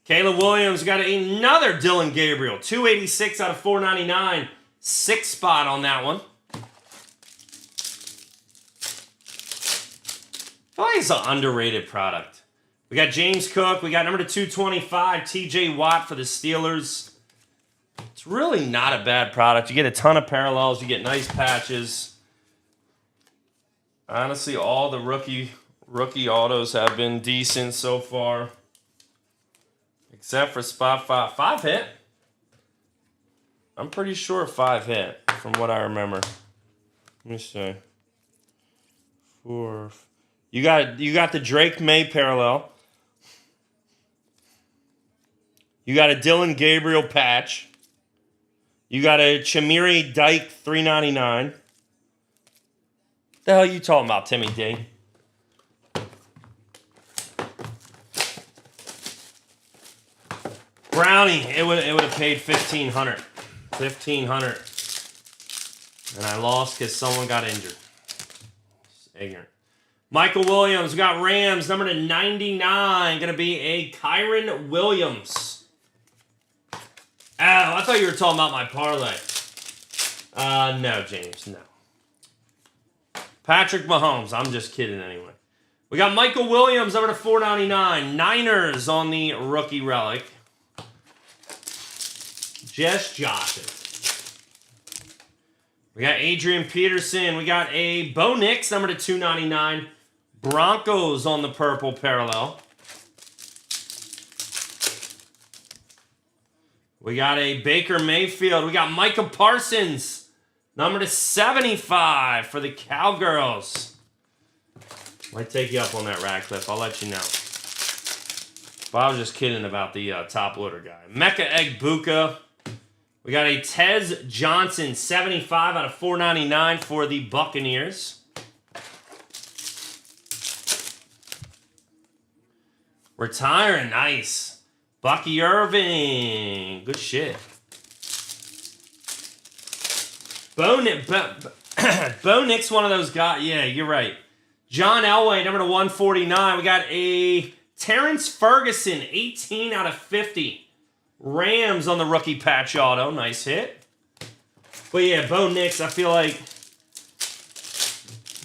Speaker 1: Caleb Williams got another Dylan Gabriel, 286 out of 499, 6-spot on that one. I feel like it's an underrated product. We got James Cook. We got number 225, T.J. Watt for the Steelers. It's really not a bad product. You get a ton of parallels. You get nice patches. Honestly, all the rookie autos have been decent so far. Except for spot 5. 5 hit? I'm pretty sure 5 hit from what I remember. Let me see. 4. You got the Drake May parallel. You got a Dylan Gabriel patch. You got a Chamiri Dyke 399. The hell you talking about, Timmy D? Brownie, it would have paid $1,500. $1,500. And I lost because someone got injured. It's ignorant. Michael Williams, we got Rams, number 99. Gonna be a Kyron Williams. Oh, I thought you were talking about my parlay. No, James, no. Patrick Mahomes. I'm just kidding anyway. We got Michael Williams over to 499. Niners on the rookie relic. Just joshing. We got Adrian Peterson. We got a Bo Nix number to 299. Broncos on the purple parallel. We got a Baker Mayfield. We got Micah Parsons, number to 75 for the Cowgirls. Might take you up on that, Radcliffe. I'll let you know. But I was just kidding about the top loader guy. Mecca Egbuka. We got a Tez Johnson, 75 out of 499 for the Buccaneers. Retiring, nice. Bucky Irving. Good shit. Bo Nix, one of those guys. Yeah, you're right. John Elway, number to 149. We got a Terrence Ferguson, 18 out of 50. Rams on the rookie patch auto. Nice hit. But yeah, Bo Nix, I feel like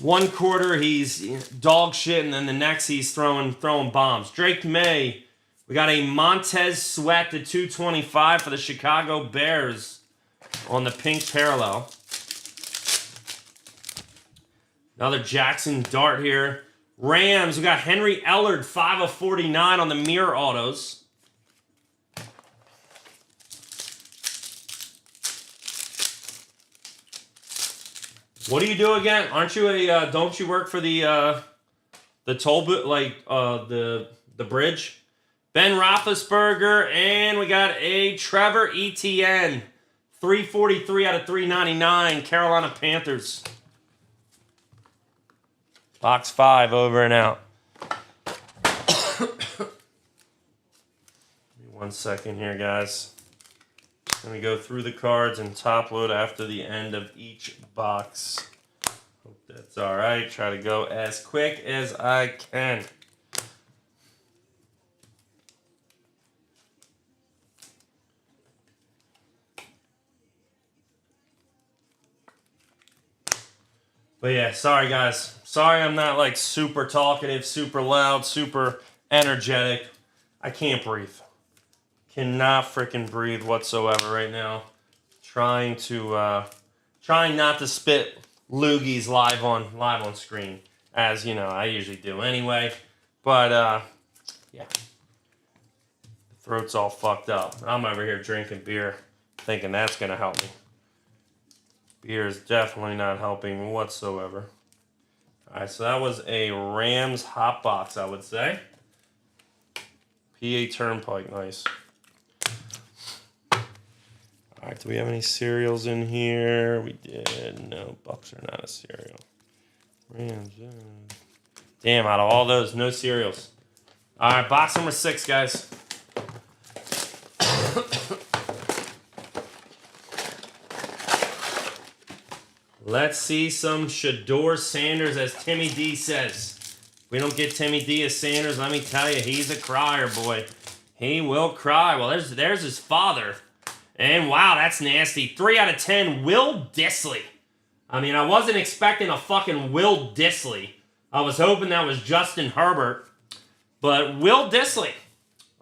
Speaker 1: one quarter he's dog shit, and then the next he's throwing bombs. Drake May. We got a Montez Sweat to 225 for the Chicago Bears on the pink parallel. Another Jackson Dart here. Rams, we got Henry Ellard, 5 of 49 on the mirror autos. What do you do again? Aren't you a? Don't you work for the toll booth, like the bridge? Ben Roethlisberger, and we got a Trevor Etienne, 343 out of 399, Carolina Panthers. Box 5 over and out. Give me 1 second here, guys. Let me go through the cards and top load after the end of each box. Hope that's all right. Try to go as quick as I can. But yeah, sorry guys. Sorry I'm not like super talkative, super loud, super energetic. I can't breathe. Cannot freaking breathe whatsoever right now. Trying not to spit loogies live on screen, as you know I usually do anyway. But yeah, the throat's all fucked up. I'm over here drinking beer, thinking that's gonna help me. Beer is definitely not helping whatsoever. All right, so that was a Rams hot box, I would say. PA Turnpike, nice. All right, do we have any cereals in here? We did. No, Bucks are not a cereal. Rams, yeah. Damn, out of all those, no cereals. All right, box number 6, guys. Let's see some Shador Sanders, as Timmy D says. If we don't get Timmy D as Sanders, let me tell you, he's a crier, boy. He will cry. Well, there's his father. And wow, that's nasty. 3 out of 10, Will Dissly. I mean, I wasn't expecting a fucking Will Dissly. I was hoping that was Justin Herbert. But Will Dissly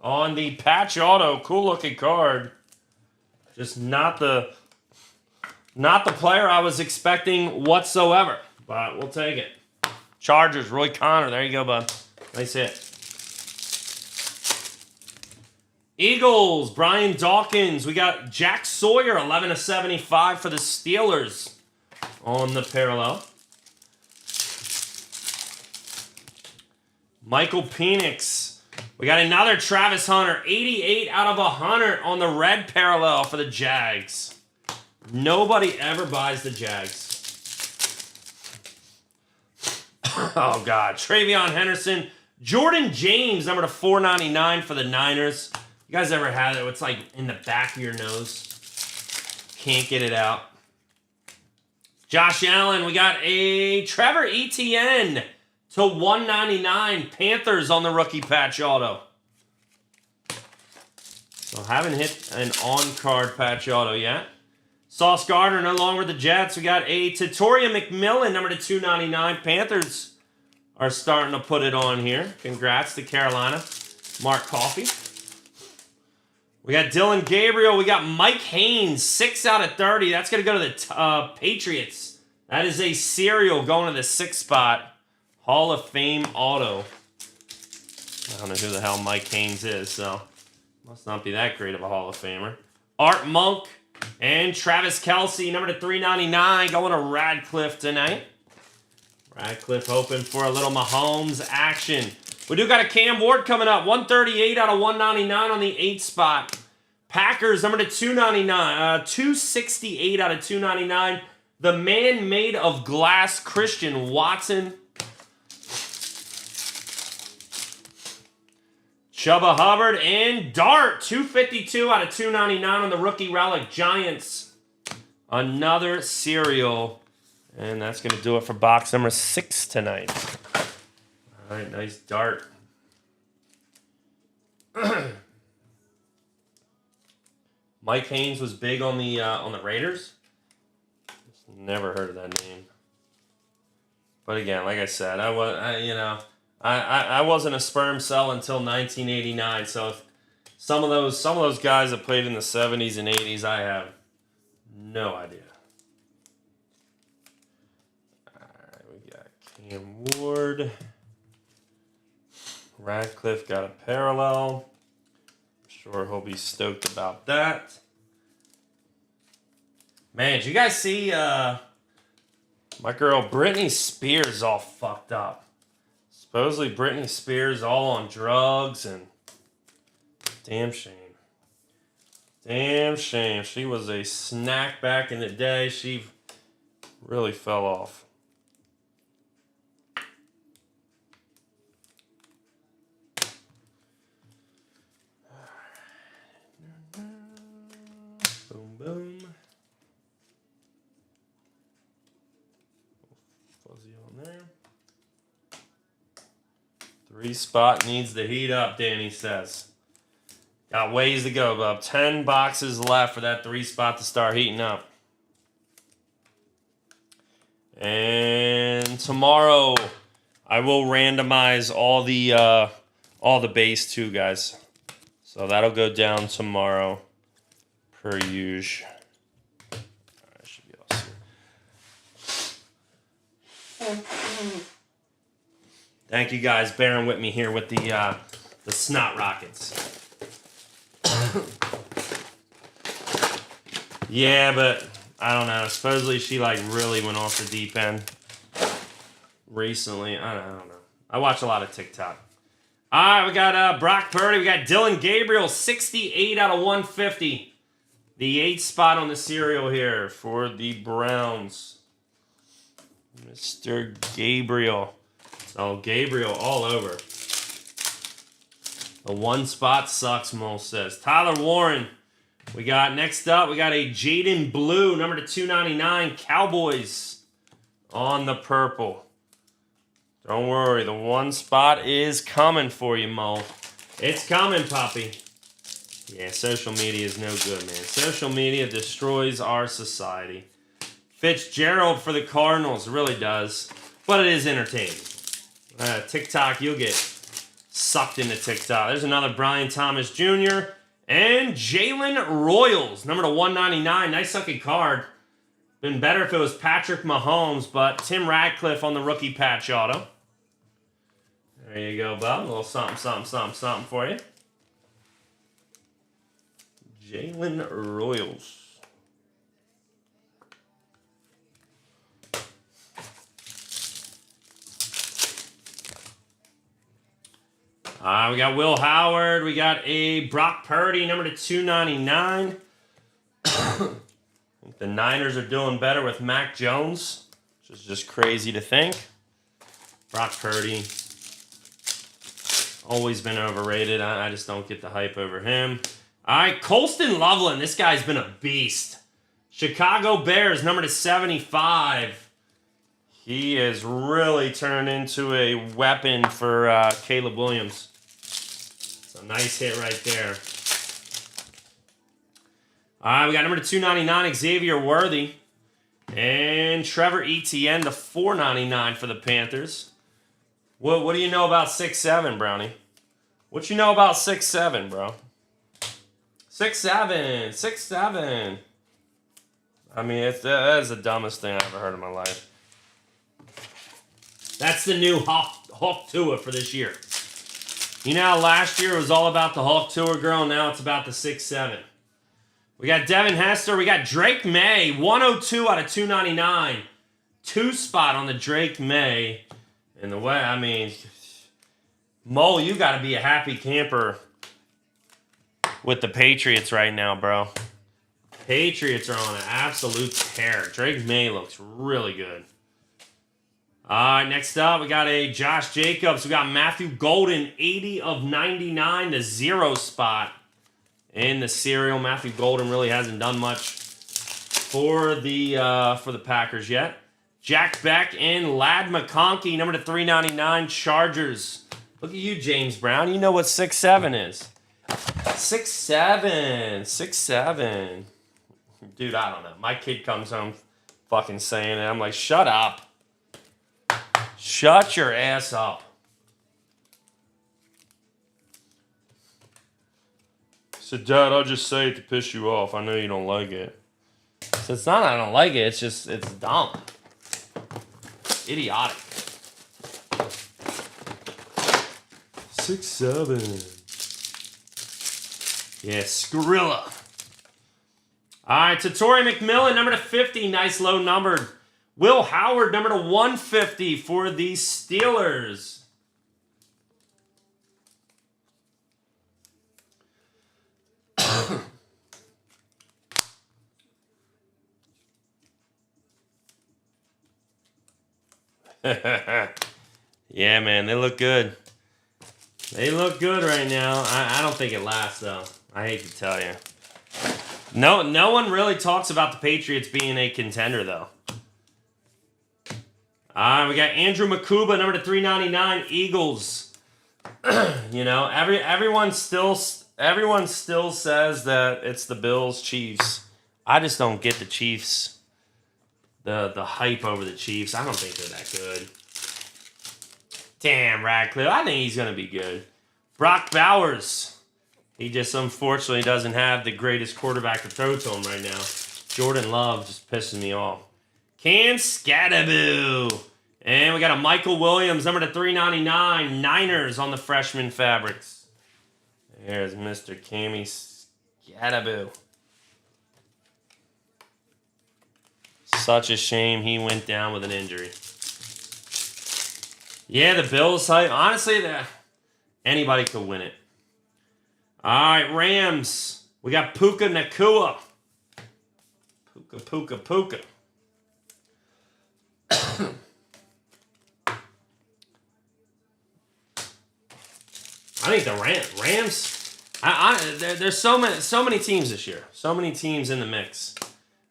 Speaker 1: on the patch auto, cool looking card. Just not the player I was expecting whatsoever. But we'll take it. Chargers, Roy Connor. There you go, bud. Nice hit. Eagles, Brian Dawkins. We got Jack Sawyer, 11 of 75 for the Steelers on the parallel. Michael Penix. We got another Travis Hunter, 88 out of 100 on the red parallel for the Jags. Nobody ever buys the Jags. Oh, God. Travion Henderson. Jordan James, number to 499 for the Niners. You guys ever had it? It's like in the back of your nose. Can't get it out. Josh Allen. We got a Trevor Etienne to 199. Panthers on the rookie patch auto. So haven't hit an on-card patch auto yet. Sauce Gardner no longer with the Jets. We got a Tatoria McMillan, number to 299. Panthers are starting to put it on here. Congrats to Carolina. Mark Coffey. We got Dylan Gabriel. We got Mike Haynes, 6 out of 30. That's going to go to the Patriots. That is a serial going to the 6th spot. Hall of Fame auto. I don't know who the hell Mike Haynes is, so must not be that great of a Hall of Famer. Art Monk. And Travis Kelce, number to 399, going to Radcliffe tonight. Radcliffe hoping for a little Mahomes action. We do got a Cam Ward coming up. 138 out of 199 on the 8th spot. Packers, number to 299. 268 out of 299. The man made of glass, Christian Watson. Chuba Hubbard and Dart, 252 out of 299 on the rookie relic Giants. Another serial. And that's going to do it for box number 6 tonight. All right, nice Dart. Mike Haynes was big on the Raiders. Just never heard of that name. But again, like I said, I wasn't a sperm cell until 1989, so some of those guys that played in the 70s and 80s, I have no idea. All right, we got Cam Ward. Radcliffe got a parallel. I'm sure he'll be stoked about that. Man, did you guys see my girl Britney Spears all fucked up? Supposedly Britney Spears all on drugs and damn shame. Damn shame. She was a snack back in the day. She really fell off. Boom, boom. Fuzzy on there. 3-spot needs to heat up, Danny says. Got ways to go, Bob. 10 boxes left for that 3-spot to start heating up. And tomorrow, I will randomize all the base too, guys. So that'll go down tomorrow, per usual. That should be awesome. Thank you guys bearing with me here with the snot rockets. Yeah, but I don't know. Supposedly she like really went off the deep end recently. I don't know. I watch a lot of TikTok. All right, we got Brock Purdy. We got Dylan Gabriel, 68 out of 150. The 8th spot on the serial here for the Browns. Mr. Gabriel. So Gabriel all over. The 1 spot sucks, Mo says. Tyler Warren. We got next up, we got a Jaden Blue, number to 299, Cowboys on the purple. Don't worry, the 1 spot is coming for you, Mo. It's coming, puppy. Yeah, social media is no good, man. Social media destroys our society. Fitzgerald for the Cardinals really does, but it is entertaining. TikTok, you'll get sucked into TikTok. There's another Brian Thomas Jr. and Jalen Royals, number to 199. Nice looking card. Been better if it was Patrick Mahomes, but Tim Radcliffe on the rookie patch auto. There you go, bub. A little something, something, something, something for you. Jalen Royals. We got Will Howard. We got a Brock Purdy, number to 299. The Niners are doing better with Mac Jones, which is just crazy to think. Brock Purdy, always been overrated. I just don't get the hype over him. All right, Colston Loveland. This guy's been a beast. Chicago Bears, number to 75. He has really turned into a weapon for Caleb Williams. So nice hit right there. All right, we got number to 299, Xavier Worthy. And Trevor Etienne to 499 for the Panthers. What do you know about 6'7", Brownie? What you know about 6'7", bro? 6'7", 6'7". I mean, that is the dumbest thing I've ever heard in my life. That's the new Hawk Tour for this year. You know how last year it was all about the Hawk Tour girl, now it's about the 6'7". We got Devin Hester. We got Drake May, 102 out of 299. 2 spot on the Drake May. And the way, I mean, Mo, you got to be a happy camper with the Patriots right now, bro. Patriots are on an absolute tear. Drake May looks really good. All right, next up, we got a Josh Jacobs. We got Matthew Golden, 80 of 99, the 0 spot in the serial. Matthew Golden really hasn't done much for the Packers yet. Jack Beck and Lad McConkey, number to 399, Chargers. Look at you, James Brown. You know what 6'7" is. 6'7", 6'7". Dude, I don't know. My kid comes home fucking saying it. I'm like, shut up. Shut your ass up. He said, Dad, I'll just say it to piss you off. I know you don't like it. So it's not I don't like it. It's just, it's dumb. Idiotic. 7. Yeah, Skrilla. All right, Torrey McMillan, number to 50. Nice low numbered. Will Howard, number to 150 for the Steelers. Yeah, man, they look good. They look good right now. I don't think it lasts, though. I hate to tell you. No one really talks about the Patriots being a contender, though. We got Andrew Makuba, number to 399, Eagles. You know, everyone still says that it's the Bills, Chiefs. I just don't get the Chiefs. The hype over the Chiefs. I don't think they're that good. Damn, Radcliffe. I think he's going to be good. Brock Bowers. He just unfortunately doesn't have the greatest quarterback to throw to him right now. Jordan Love just pisses me off. Cam Scattaboo. And we got a Michael Williams, number to 399, Niners on the freshman fabrics. There's Mr. Cammy Scattaboo. Such a shame he went down with an injury. Yeah, the Bills hype. Honestly, anybody could win it. All right, Rams. We got Puka Nakua. Puka. I think the Rams. There's so many teams this year. So many teams in the mix.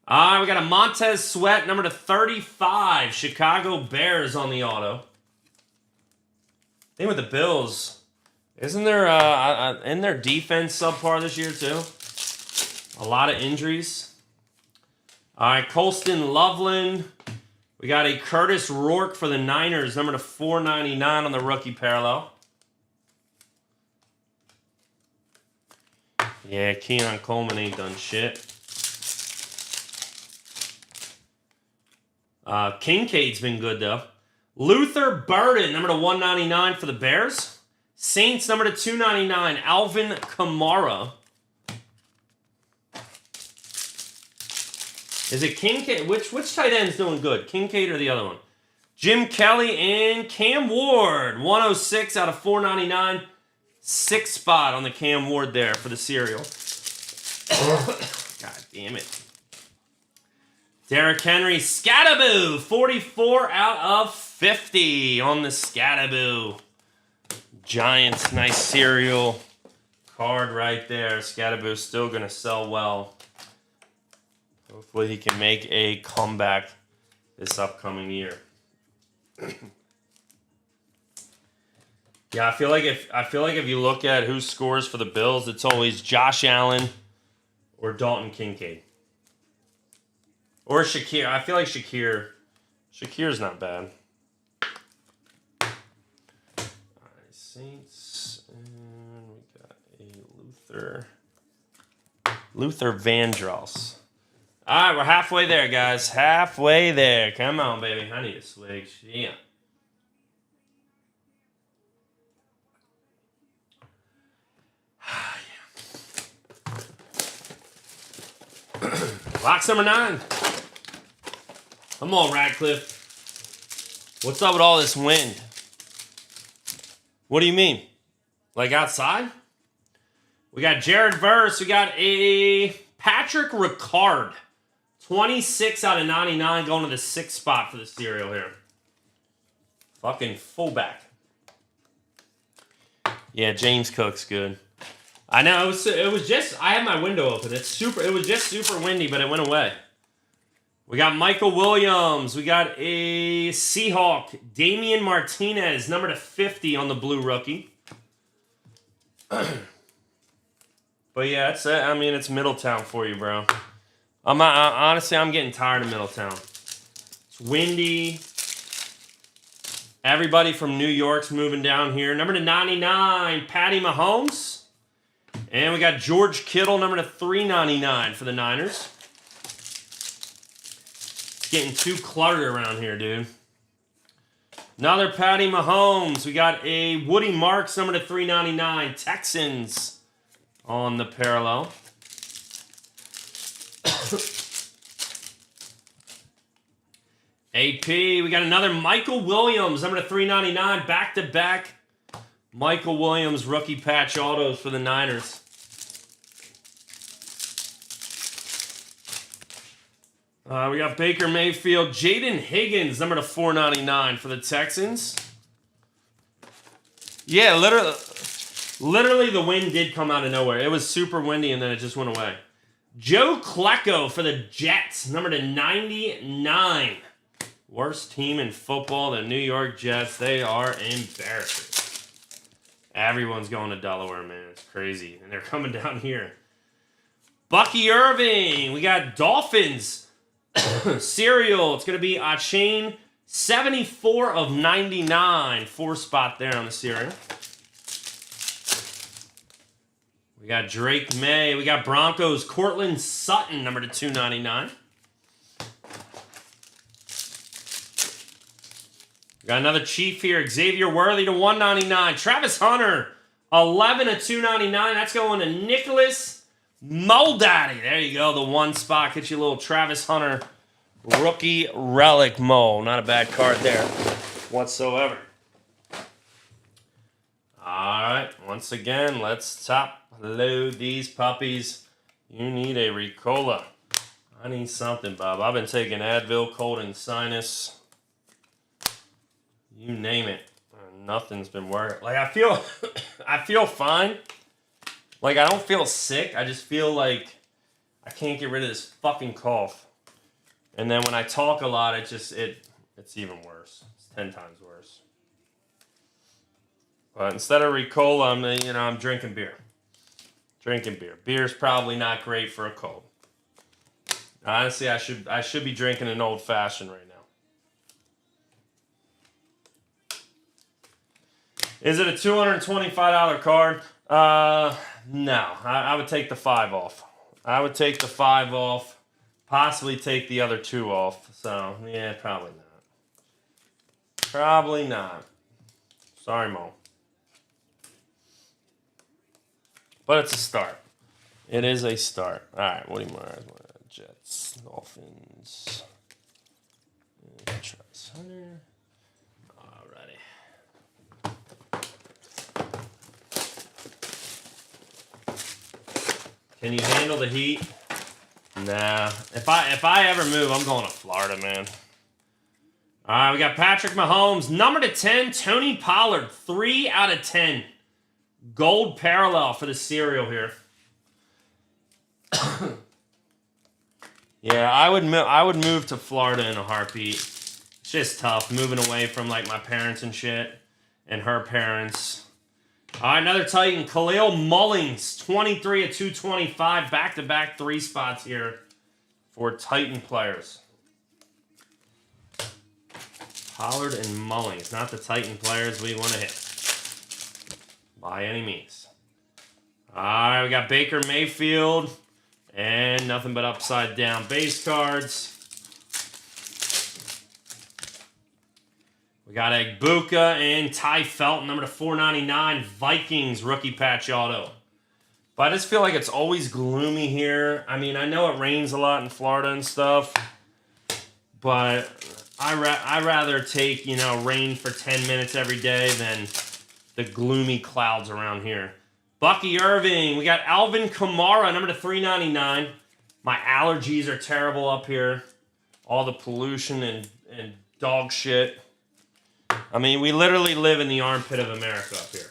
Speaker 1: All right, we got a Montez Sweat, number to 35, Chicago Bears on the auto. Thing with the Bills, isn't there in their defense subpar this year too? A lot of injuries. All right, Colston Loveland. We got a Curtis Rourke for the Niners, number to 499 on the rookie parallel. Yeah, Keon Coleman ain't done shit. Kincaid's been good though. Luther Burden, number to 199 for the Bears. Saints, number to 299, Alvin Kamara. Is it Kincaid? Which tight end's doing good? Kincaid or the other one? Jim Kelly and Cam Ward. 106 out of 499. 6th spot on the Cam Ward there for the cereal. God damn it. Derrick Henry, Scattaboo. 44 out of 50 on the Scattaboo. Giants, nice cereal card right there. Scattaboo's still going to sell well. Hopefully he can make a comeback this upcoming year. Yeah, I feel like if you look at who scores for the Bills, it's always Josh Allen or Dalton Kincaid. Or Shakir. I feel like Shakir's not bad. All right, Saints, and we got a Luther Vandross. All right, we're halfway there, guys. Halfway there. Come on, baby. I need a swig. Yeah. Box number 9. Come on, Radcliffe. What's up with all this wind? What do you mean? Like outside? We got Jared Verse. We got a Patrick Ricard. 26 out of 99 going to the 6th spot for the cereal here. Fucking fullback. Yeah, James Cook's good. I know it was just I had my window open. It was just super windy, but it went away. We got Michael Williams. We got a Seahawk, Damian Martinez, number to 50 on the blue rookie. But yeah, it's Middletown for you, bro. Honestly, I'm getting tired of Middletown. It's windy. Everybody from New York's moving down here. Number to 99, Patty Mahomes. And we got George Kittle, number to 399 for the Niners. It's getting too cluttered around here, dude. Another Patty Mahomes. We got a Woody Marks, number to 399. Texans on the parallel. AP, we got another Michael Williams, number to 399. Back-to-back Michael Williams rookie patch autos for the Niners. We got Baker Mayfield. Jaden Higgins, number to 499 for the Texans. Yeah, literally the wind did come out of nowhere. It was super windy and then it just went away. Joe Klecko for the Jets, number to 99. Worst team in football, the New York Jets. They are embarrassing. Everyone's going to Delaware, man. It's crazy. And they're coming down here. Bucky Irving. We got Dolphins. Cereal. It's going to be a chain 74 of 99. 4-spot there on the cereal. We got Drake May. We got Broncos. Cortland Sutton, number to 299. We got another Chief here. Xavier Worthy to 199. Travis Hunter, 11 of 299. That's going to Nicholas Daddy. There you go. The 1 spot. Get you a little Travis Hunter rookie relic Mo. Not a bad card there whatsoever. All right. Once again, let's top load these puppies. You need a Ricola. I need something, Bob. I've been taking Advil, cold and sinus. You name it. Nothing's been working. Like, I feel fine. Like, I don't feel sick. I just feel like I can't get rid of this fucking cough. And then when I talk a lot, it's even worse. It's 10 times worse. But instead of Ricola, I'm drinking beer. Beer's probably not great for a cold. Honestly, I should be drinking an old fashioned right now. Is it a $225 card? No. I would take the 5 off. I would take the 5 off. Possibly take the other 2 off. So, yeah, probably not. Probably not. Sorry, Mo. But it's a start. It is a start. All right, Woody Myers, Jets, Dolphins, Travis Hunter. Alrighty. Can you handle the heat? Nah. If I ever move, I'm going to Florida, man. All right, we got Patrick Mahomes, number to 10, Tony Pollard, 3 out of 10. Gold parallel for the cereal here. Yeah, I would move to Florida in a heartbeat. It's just tough moving away from like my parents and shit and her parents. All right, another Titan, Khalil Mullings, 23 of 225, back-to-back 3 spots here for Titan players. Pollard and Mullings, not the Titan players we want to hit by any means. All right, we got Baker Mayfield and nothing but upside down base cards. We got Egbuka and Ty Felton, number to 499, Vikings rookie patch auto. But I just feel like it's always gloomy here. I mean, I know it rains a lot in Florida and stuff, but I rather take, rain for 10 minutes every day than the gloomy clouds around here. Bucky Irving. We got Alvin Kamara, number to 399. My allergies are terrible up here. All the pollution and dog shit. I mean, we literally live in the armpit of America up here.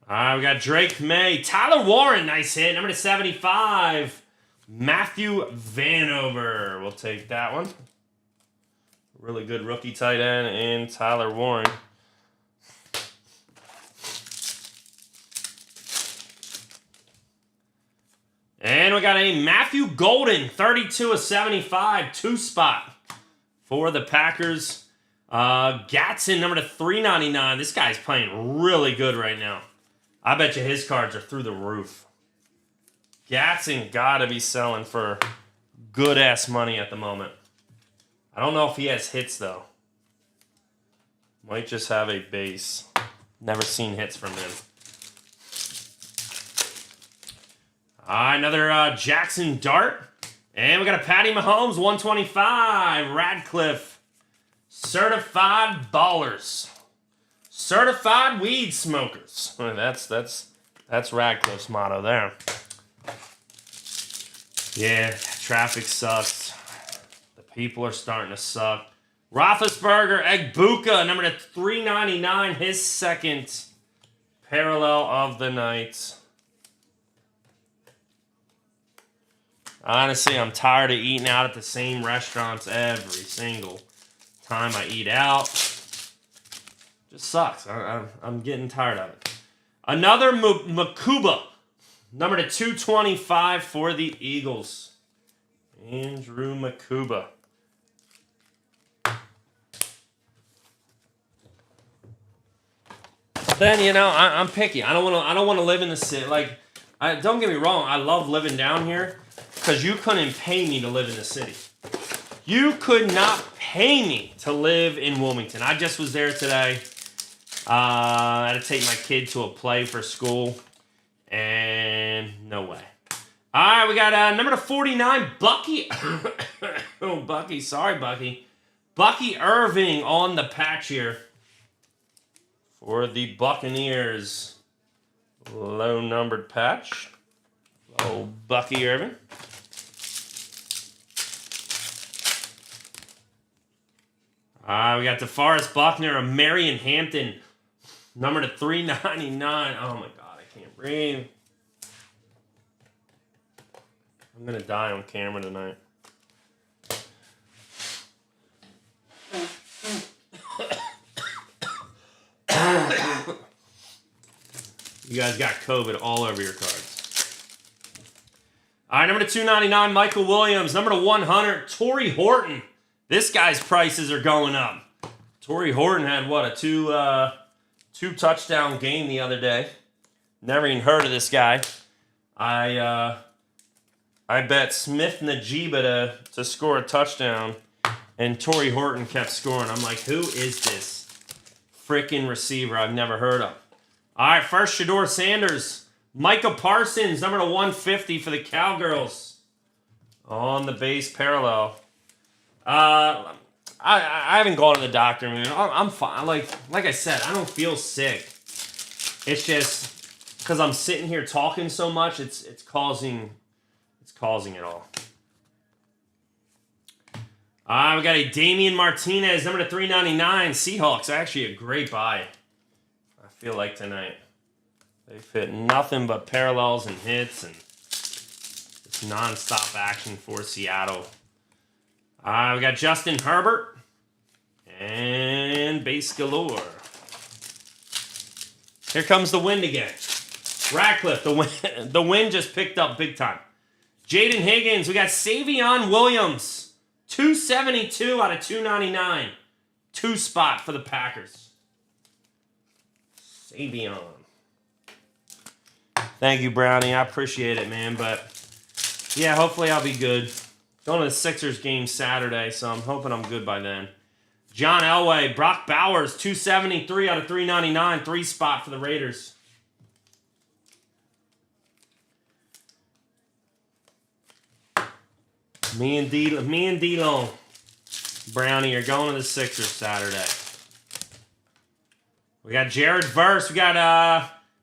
Speaker 1: All right, we got Drake May. Tyler Warren, nice hit. Number to 75. Matthew Vanover. We'll take that one. Really good rookie tight end in Tyler Warren. And we got a Matthew Golden, 32 of 75, 2-spot for the Packers. Gatson, number to 399. This guy's playing really good right now. I bet you his cards are through the roof. Gatson got to be selling for good-ass money at the moment. I don't know if he has hits, though. Might just have a base. Never seen hits from him. Another Jackson Dart. And we got a Patty Mahomes, 125. Radcliffe. Certified Ballers. Certified Weed Smokers. That's Radcliffe's motto there. Yeah, traffic sucks. The people are starting to suck. Roethlisberger, Egbuka, number to 399, his second parallel of the night. Honestly, I'm tired of eating out at the same restaurants every single time I eat out. Just sucks. I'm getting tired of it. Another Makuba, number to 225 for the Eagles. Andrew Makuba. Then I'm picky. I don't want to live in the city. Like, don't get me wrong. I love living down here because you couldn't pay me to live in the city. You could not pay me to live in Wilmington. I just was there today. I had to take my kid to a play for school, and no way. All right, we got number to 49, Bucky. Oh, Bucky. Sorry, Bucky. Bucky Irving on the patch here for the Buccaneers. Low-numbered patch. Oh, Bucky Irving. We got DeForest Buckner of Marion Hampton. Number to 399. Oh, my God. I can't breathe. I'm going to die on camera tonight. You guys got COVID all over your cards. All right, number to 299, Michael Williams. Number to 100, Torrey Horton. This guy's prices are going up. Torrey Horton had, what, a two-touchdown game the other day. Never even heard of this guy. I bet Smith Najiba to score a touchdown, and Torrey Horton kept scoring. I'm like, who is this freaking receiver I've never heard of? All right, first Shedeur Sanders. Micah Parsons, number to 150 for the Cowgirls. On the base parallel. I haven't gone to the doctor, man. I'm fine. Like I said, I don't feel sick. It's just because I'm sitting here talking so much. It's causing it all. We got a Damian Martinez, number to 399. Seahawks, actually a great buy. I feel like tonight. They fit nothing but parallels and hits and it's non-stop action for Seattle. We got Justin Herbert and base galore. Here comes the wind again. Radcliffe, the wind just picked up big time. Jaden Higgins, we got Savion Williams, 272 out of 299. 2-spot for the Packers. Savion. Thank you, Brownie. I appreciate it, man. But, yeah, hopefully I'll be good. Going to the Sixers game Saturday, so I'm hoping I'm good by then. John Elway, Brock Bowers, 273 out of 399. 3-spot for the Raiders. Me and D-Long. Brownie are going to the Sixers Saturday. We got Jared Verse. We got,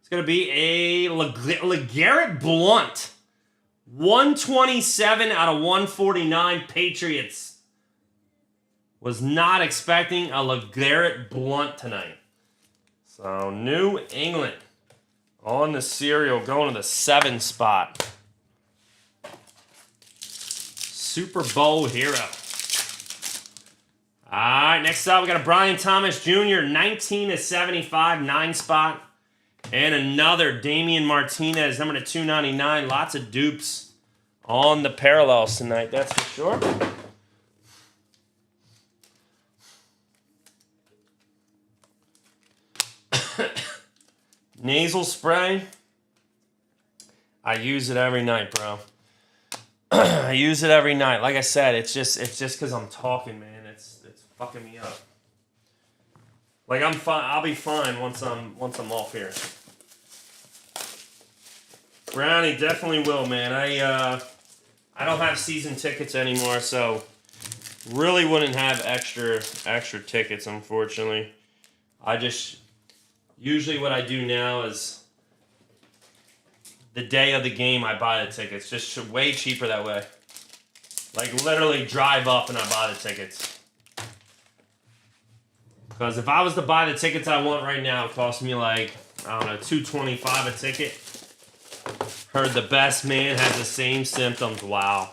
Speaker 1: it's going to be a LeGarrette Blount. 127 out of 149 Patriots. Was not expecting a LeGarrette Blount tonight. So, New England on the serial going to the 7-spot. Super Bowl hero. All right, next up we got a Brian Thomas Jr., 19 to 75, 9-spot. And another Damian Martinez, number to 299. Lots of dupes on the parallels tonight, that's for sure. Nasal spray. I use it every night, bro. I use it every night. Like I said, it's just because I'm talking, man. It's fucking me up. Like I'm fine. I'll be fine once I'm off here. Brownie definitely will, man. I don't have season tickets anymore, so really wouldn't have extra tickets, unfortunately. I just usually what I do now is the day of the game I buy the tickets. Just way cheaper that way. Like literally drive up and I buy the tickets. Because if I was to buy the tickets I want right now, it costs me like, I don't know, $225 a ticket. Heard the best man has the same symptoms. Wow.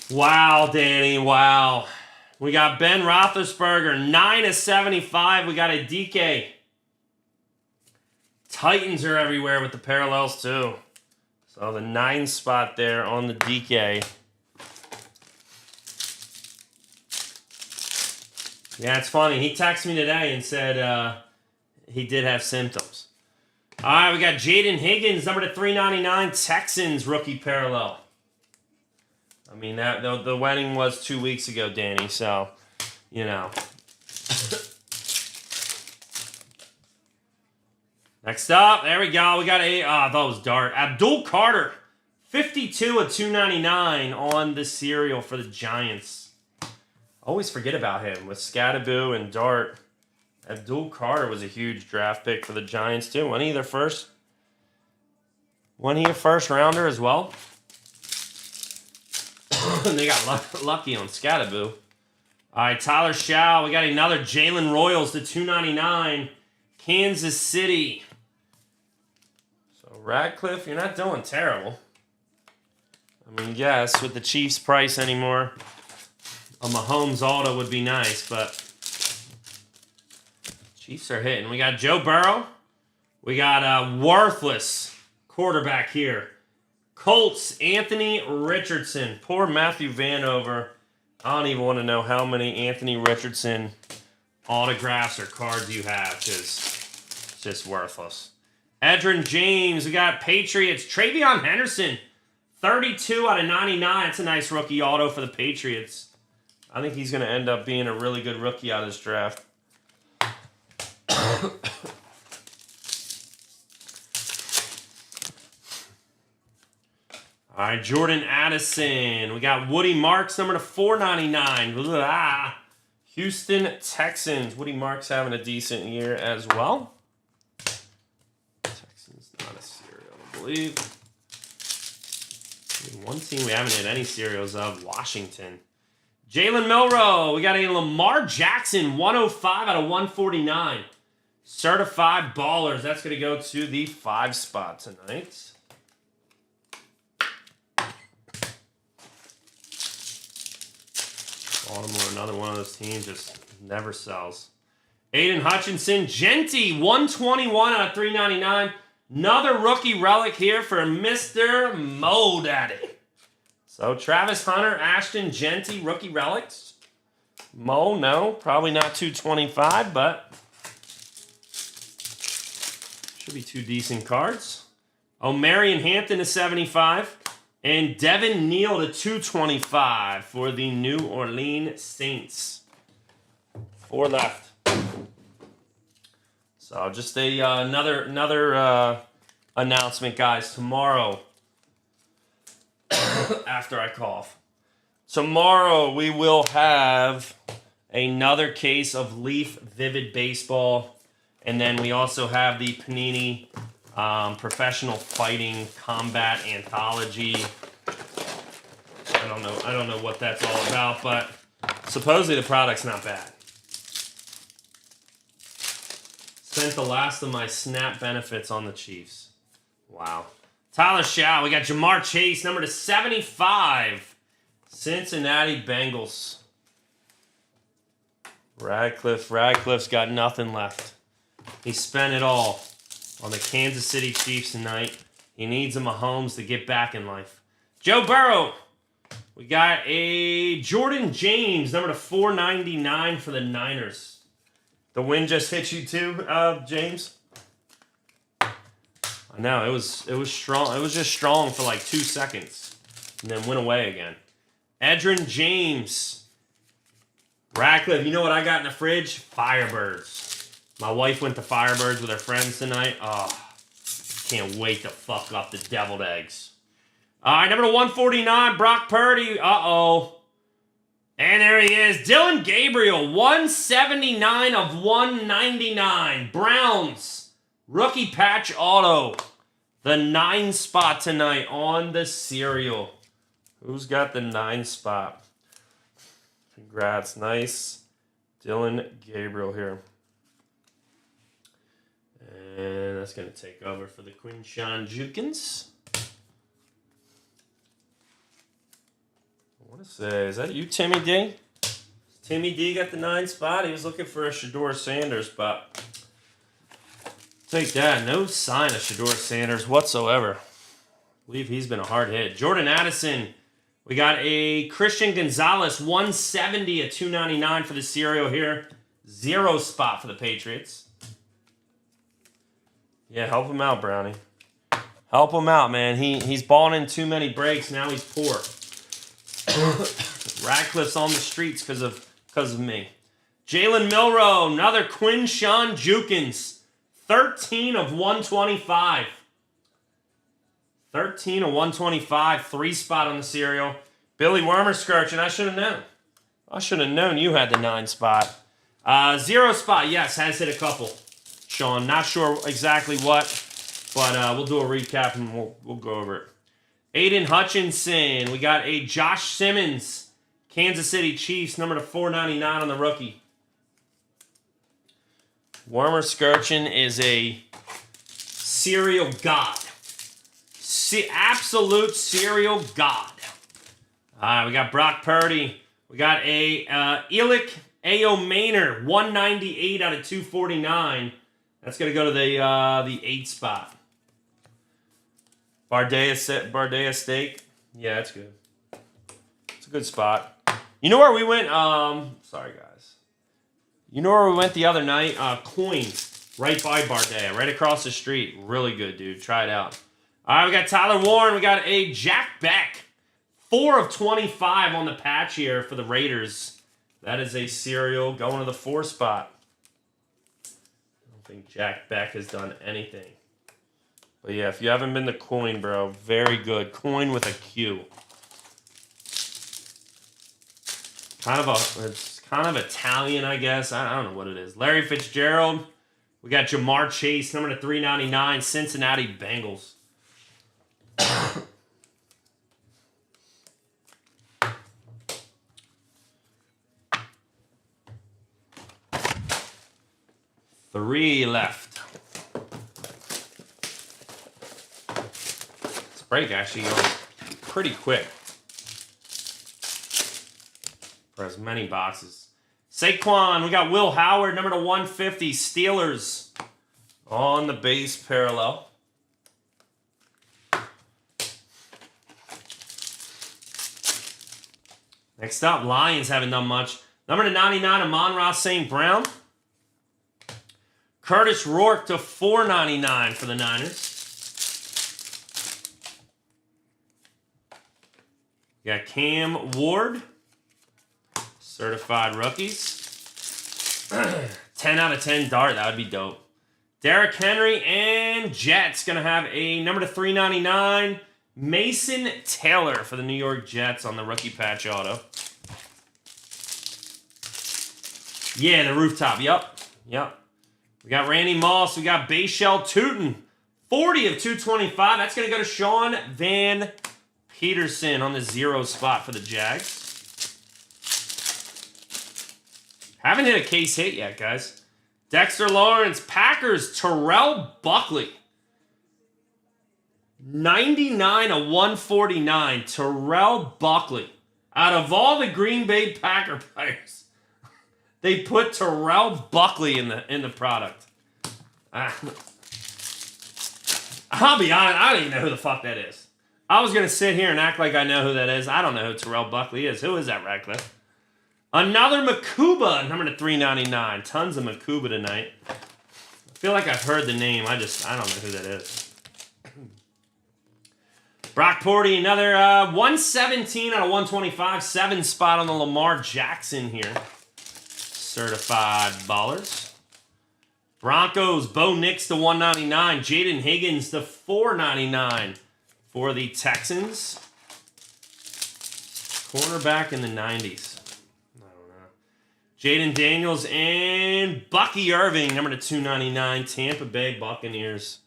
Speaker 1: Wow, Danny. Wow. We got Ben Roethlisberger, 9/75. We got a DK. Titans are everywhere with the parallels, too. So the 9 spot there on the DK. Yeah, it's funny. He texted me today and said he did have symptoms. All right, we got Jaden Higgins, number to 399, Texans rookie parallel. I mean, that the wedding was 2 weeks ago, Danny, so, you know. Next up, there we go. We got I thought it was Dart. Abdul Carter, 52/299 on the serial for the Giants. Always forget about him with Scadaboo and Dart. Abdul Carter was a huge draft pick for the Giants, too. Wasn't he their first? Wasn't he a first rounder as well? And they got lucky on Scadaboo. All right, Tyler Shaw. We got another Jalen Royals to 299. Kansas City. So, Radcliffe, you're not doing terrible. I mean, yes, with the Chiefs price anymore, a Mahomes auto would be nice, but Chiefs are hitting. We got Joe Burrow. We got a worthless quarterback here. Colts, Anthony Richardson. Poor Matthew Vanover. I don't even want to know how many Anthony Richardson autographs or cards you have, because it's just worthless. Edgerrin James. We got Patriots. Travion Henderson. 32/99. It's a nice rookie auto for the Patriots. I think he's going to end up being a really good rookie out of this draft. All right, Jordan Addison. We got Woody Marks, number to 499. Houston Texans. Woody Marks having a decent year as well. Texans, not a serial, I believe. One team we haven't had any serials of, Washington. Jalen Milroe. We got a Lamar Jackson, 105/149. Certified Ballers. That's going to go to the 5 spot tonight. Baltimore, another one of those teams, just never sells. Aiden Hutchinson, Genty, 121/399. Another rookie relic here for Mr. Mo Daddy. So Travis Hunter, Ashton Genty, rookie relics. Mo, no, probably not 225, but should be 2 decent cards. O'Marion Hampton to 75. And Devin Neal to 225 for the New Orleans Saints. 4 left. So just another announcement, guys. Tomorrow, after I cough, tomorrow we will have another case of Leaf Vivid Baseball, and then we also have the Panini Professional Fighting Combat Anthology. I don't know what that's all about, but supposedly the product's not bad. Spent the last of my snap benefits on the Chiefs. Wow. Tyler Shaw. We got Jamar Chase, number to 75. Cincinnati Bengals. Radcliffe's got nothing left. He spent it all on the Kansas City Chiefs tonight. He needs a Mahomes to get back in life. Joe Burrow. We got a Jordan James, number to 499 for the Niners. The win just hit you too, James? I know, it was strong. It was just strong for like 2 seconds. and then went away again. Edrin James. Radcliffe, you know what I got in the fridge? Firebirds. My wife went to Firebirds with her friends tonight. Oh, can't wait to fuck up the deviled eggs. All right, number 149, Brock Purdy. Uh-oh. And there he is. Dylan Gabriel, 179 of 199. Browns, rookie patch auto. The 9 spot tonight on the cereal. Who's got the 9 spot? Congrats. Nice. Dylan Gabriel here. And that's going to take over for the Quinshawn Jukins. I want to say, is that you, Timmy D? Timmy D got the 9 spot. He was looking for a Shedeur Sanders, but take that. No sign of Shedeur Sanders whatsoever. I believe he's been a hard hit. Jordan Addison. We got a Christian Gonzalez, 170 at 299 for the cereal here. 0 spot for the Patriots. Yeah, help him out, Brownie. Help him out, man. He's balling in too many breaks. Now he's poor. Radcliffe's on the streets because of me. Jalen Milroe, another Quinshawn Jukins. 13 of 125. 13 of 125, 3 spot on the cereal. Billy Wormerskirch, and I should have known. I should have known you had the 9 spot. 0 spot, yes, has hit a couple. Sean, not sure exactly what, but we'll do a recap and we'll go over it. Aiden Hutchinson, we got a Josh Simmons, Kansas City Chiefs, number to 499 on the rookie. Wormerskirchen is a cereal god. Absolute cereal god. We got Brock Purdy. We got a Elick A.O. Maynor, 198 out of 249. That's going to go to the 8 spot. Bardea Steak. Yeah, that's good. It's a good spot. You know where we went? Sorry, guys. You know where we went the other night? Coin, right by Bardea, right across the street. Really good, dude. Try it out. All right, we got Tyler Warren. We got a Jack Beck. 4 of 25 on the patch here for the Raiders. That is a cereal going to the 4 spot. I don't think Jack Beck has done anything. But yeah, if you haven't been to Coin, bro, very good. Coin with a Q. It's kind of Italian, I guess. I don't know what it is. Larry Fitzgerald. We got Jamar Chase, number to 399, Cincinnati Bengals. Three left. This break actually going pretty quick for as many boxes. Saquon, we got Will Howard, number to 150, Steelers on the base parallel. Next up, Lions haven't done much. Number to 99, Amon-Ra St. Brown. Curtis Rourke to 499 for the Niners. We got Cam Ward. Certified rookies. 10 out of 10 dart. That would be dope. Derrick Henry and Jets going to have a number to 399. Mason Taylor for the New York Jets on the rookie patch auto. Yeah, the rooftop. Yep. We got Randy Moss. We got Bayshell Tootin. 40 of 225. That's going to go to Sean Van Peterson on the 0 spot for the Jags. Haven't hit a case hit yet, guys. Dexter Lawrence. Packers. Terrell Buckley. 99 of 149. Terrell Buckley. Out of all the Green Bay Packer players, they put Terrell Buckley in the product. I'll be honest, I don't even know who the fuck that is. I was going to sit here and act like I know who that is. I don't know who Terrell Buckley is. Who is that, Radcliffe? Another Makuba, number to 399. Tons of Makuba tonight. I feel like I've heard the name. I don't know who that is. Brock Purdy, another 117 out of 125. 7 spot on the Lamar Jackson here. Certified ballers. Broncos, Bo Nix to 199. Jaden Higgins to 499 for the Texans. Cornerback in the 90s. I don't know. Jaden Daniels and Bucky Irving, number to 299. Tampa Bay Buccaneers.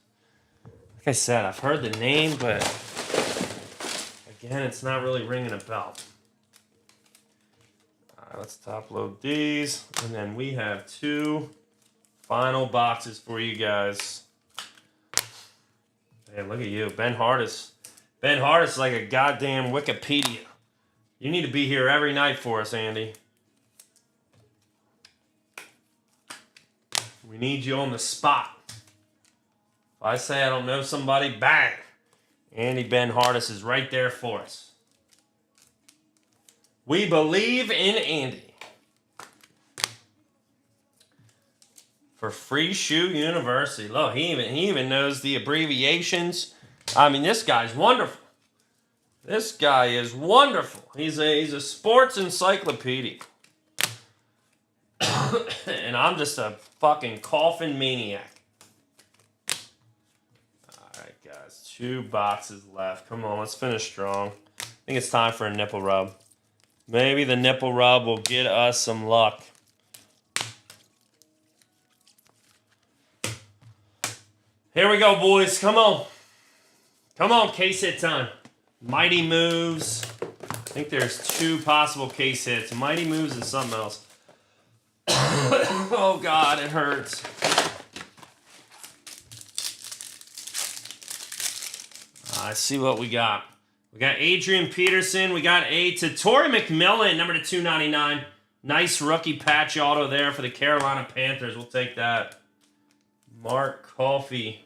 Speaker 1: Like I said, I've heard the name, but again, it's not really ringing a bell. All right, let's top load these. And then we have 2 final boxes for you guys. Man, look at you. Ben Hardis. Ben Hardis is like a goddamn Wikipedia. You need to be here every night for us, Andy. We need you on the spot. If I say I don't know somebody, bang. Andy Ben Hardis is right there for us. We believe in Andy. For Free Shoe University. Look, he even knows the abbreviations. I mean, this guy's wonderful. This guy is wonderful. He's a sports encyclopedia. And I'm just a fucking coughing maniac. Alright, guys. 2 boxes left. Come on, let's finish strong. I think it's time for a nipple rub. Maybe the nipple rub will get us some luck. Here we go, boys. Come on. Come on, case hit time. Mighty Moves. I think there's 2 possible case hits. Mighty Moves and something else. Oh, God, it hurts. Let's see what we got. We got Adrian Peterson. We got a Torrey McMillan, number to 299. Nice rookie patch auto there for the Carolina Panthers. We'll take that. Mark Coffey.